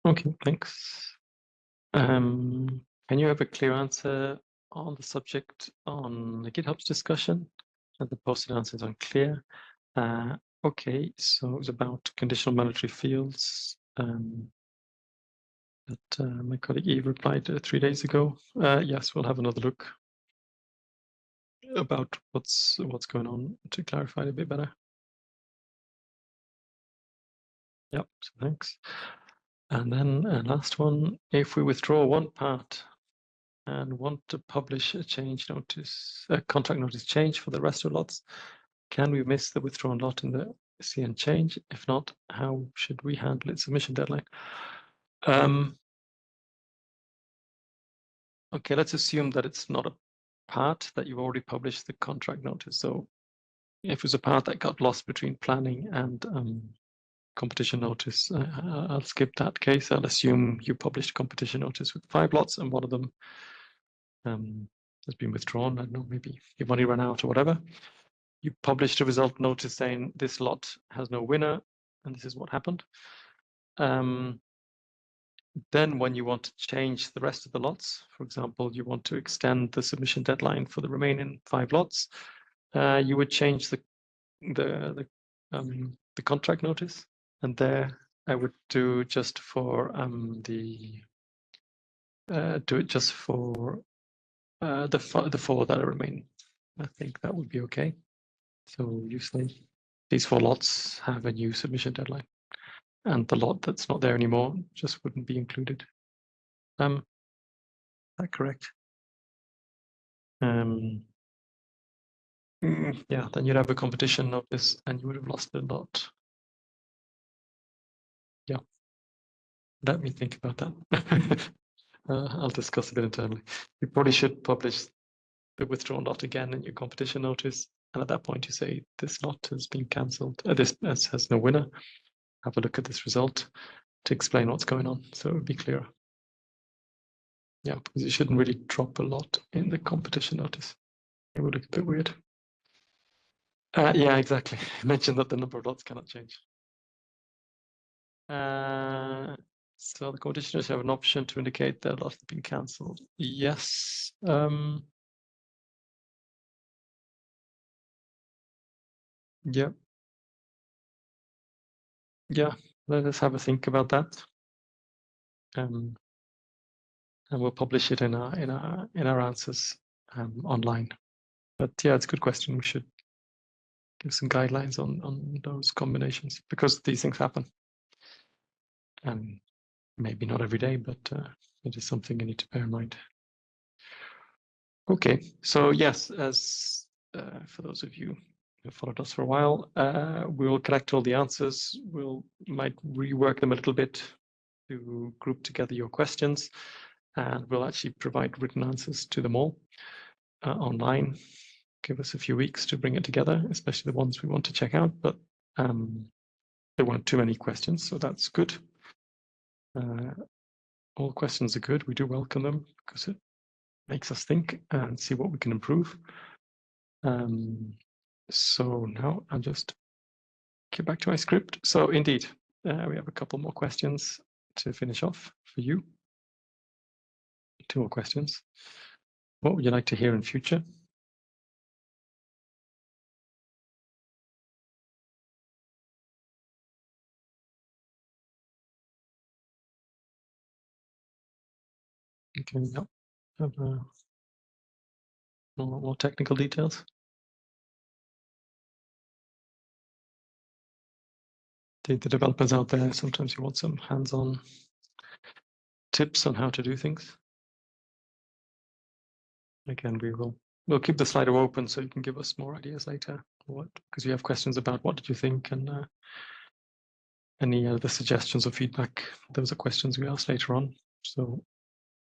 Okay, thanks. Can you have a clear answer on the subject on the GitHub's discussion? And the posted answer is unclear. Okay, so it's about conditional monetary fields that my colleague Eve replied 3 days ago. Yes, we'll have another look about what's going on to clarify it a bit better. Yep, so thanks. And then last one, if we withdraw one part and want to publish a change notice, a contract notice change for the rest of the lots, can we miss the withdrawn lot in the CN change? If not, how should we handle its submission deadline? Okay, let's assume that it's not a part that you've already published the contract notice. So if it was a part that got lost between planning and competition notice, I'll skip that case. I'll assume you published competition notice with 5 lots and one of them has been withdrawn. I don't know, maybe your money ran out or whatever. You published a result notice saying this lot has no winner and this is what happened. Then when you want to change the rest of the lots, for example, you want to extend the submission deadline for the remaining 5 lots, you would change the contract notice, and there I would do just for the 4 that are remaining. I think that would be okay. So you say these 4 lots have a new submission deadline, and the lot that's not there anymore just wouldn't be included. Is that correct? Yeah, then you'd have a competition notice and you would have lost a lot. Yeah, let me think about that. I'll discuss a bit internally. You probably should publish the withdrawn lot again in your competition notice. And at that point, you say this lot has been cancelled. This has no winner. Have a look at this result to explain what's going on. So it would be clearer. Yeah, because you shouldn't really drop a lot in the competition notice. It would look a bit weird. Yeah, exactly. I mentioned that the number of lots cannot change. So the competitioners have an option to indicate that a lot has been cancelled. Yes. Yeah. Yeah. Let us have a think about that. And we'll publish it in our answers online. But yeah, it's a good question. We should give some guidelines on those combinations, because these things happen. And maybe not every day, but it is something you need to bear in mind. Okay, so yes, as for those of you who followed us for a while, we'll collect all the answers. Might rework them a little bit to group together your questions, and we'll actually provide written answers to them all online. Give us a few weeks to bring it together, especially the ones we want to check out, but there weren't too many questions, so that's good. All questions are good. We do welcome them because it makes us think and see what we can improve. So now I'll just get back to my script. So indeed, we have a couple more questions to finish off for you. 2 more questions. What would you like to hear in future? Okay, yeah. Have more technical details. The developers out there, sometimes you want some hands-on tips on how to do things. Again, we'll keep the Slido open so you can give us more ideas later. Because you have questions about what did you think, and any other suggestions or feedback. Those are questions we ask later on. So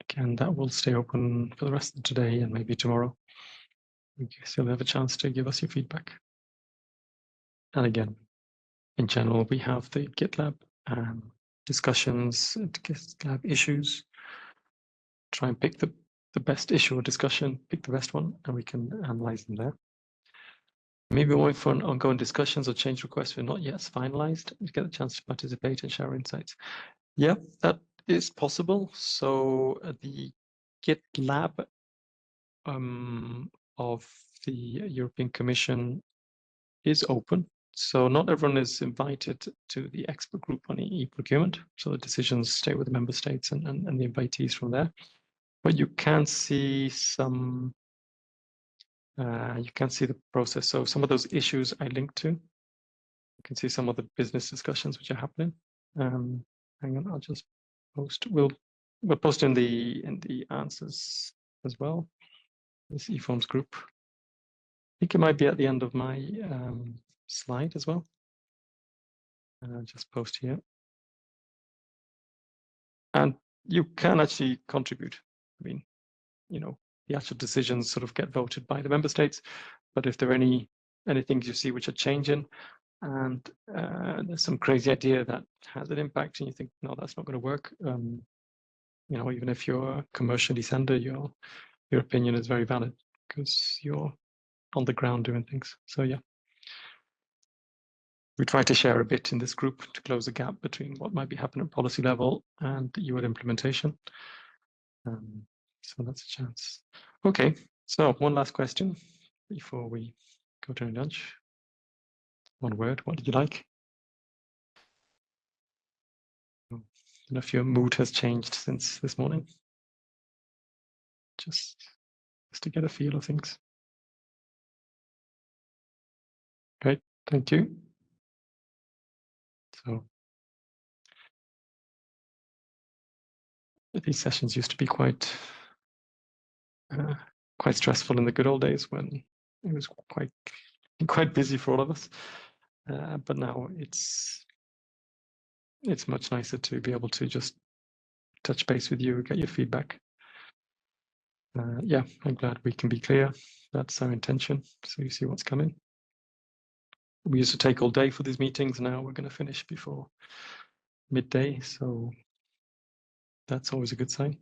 again, that will stay open for the rest of today and maybe tomorrow. You still have a chance to give us your feedback. And again, in general, we have the GitLab discussions, GitLab issues. Try and pick the best issue or discussion, pick the best one, and we can analyze them there. Maybe we're waiting for ongoing discussions or change requests we're not yet finalized. You get a chance to participate and share insights. Yeah, that is possible. So the GitLab of the European Commission is open. So not everyone is invited to the expert group on e-procurement. So the decisions stay with the member states and the invitees from there. But you can see some, you can see the process. So some of those issues I linked to, you can see some of the business discussions which are happening. Hang on, I'll just post. We'll post in the answers as well. This eForms group. I think it might be at the end of my slide as well. Just post here. And you can actually contribute. I mean, you know, the actual decisions sort of get voted by the member states. But if there are any things you see which are changing, and there's some crazy idea that has an impact, and you think, no, that's not going to work. You know, even if you're a commercial eSender, your opinion is very valid because you're on the ground doing things. So yeah, we try to share a bit in this group to close the gap between what might be happening at policy level and the UL implementation. So that's a chance. Okay, so one last question before we go to lunch. One word, what did you like? I don't know if your mood has changed since this morning. Just to get a feel of things. Great, thank you. So these sessions used to be quite stressful in the good old days when it was quite busy for all of us. But now it's much nicer to be able to just touch base with you, get your feedback. Yeah, I'm glad we can be clear. That's our intention. So you see what's coming. We used to take all day for these meetings. Now we're going to finish before midday. So that's always a good sign.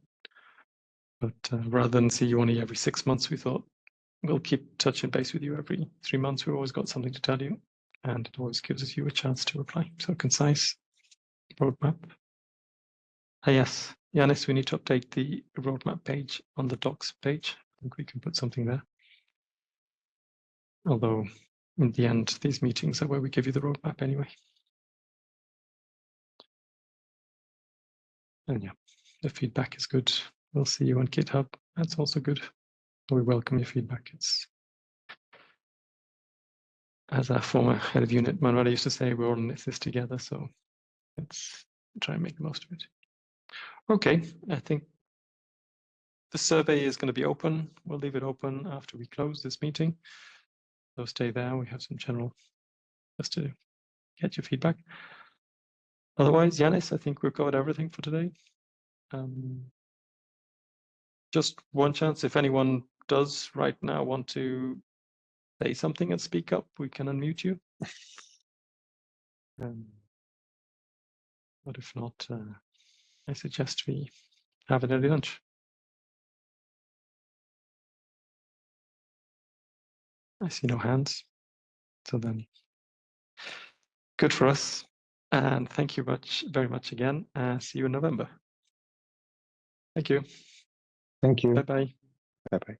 But rather than see you only every 6 months, we thought we'll keep touching base with you every 3 months. We've always got something to tell you, and it always gives you a chance to reply. So concise roadmap. Yes, Yanis, we need to update the roadmap page on the docs page. I think we can put something there. Although in the end, these meetings are where we give you the roadmap anyway. And yeah, the feedback is good. We'll see you on GitHub. That's also good. We welcome your feedback. as a former head of unit, Manuela used to say, we're all in this together, so let's try and make the most of it. Okay, I think the survey is going to be open. We'll leave it open after we close this meeting. So stay there. We have some general, just to get your feedback. Otherwise, Yanis, I think we've covered everything for today. Just one chance, if anyone does right now want to say something and speak up, we can unmute you. But if not, I suggest we have an early lunch. I see no hands. So then, good for us. And thank you very much again. See you in November. Thank you. Thank you. Bye-bye. Bye-bye.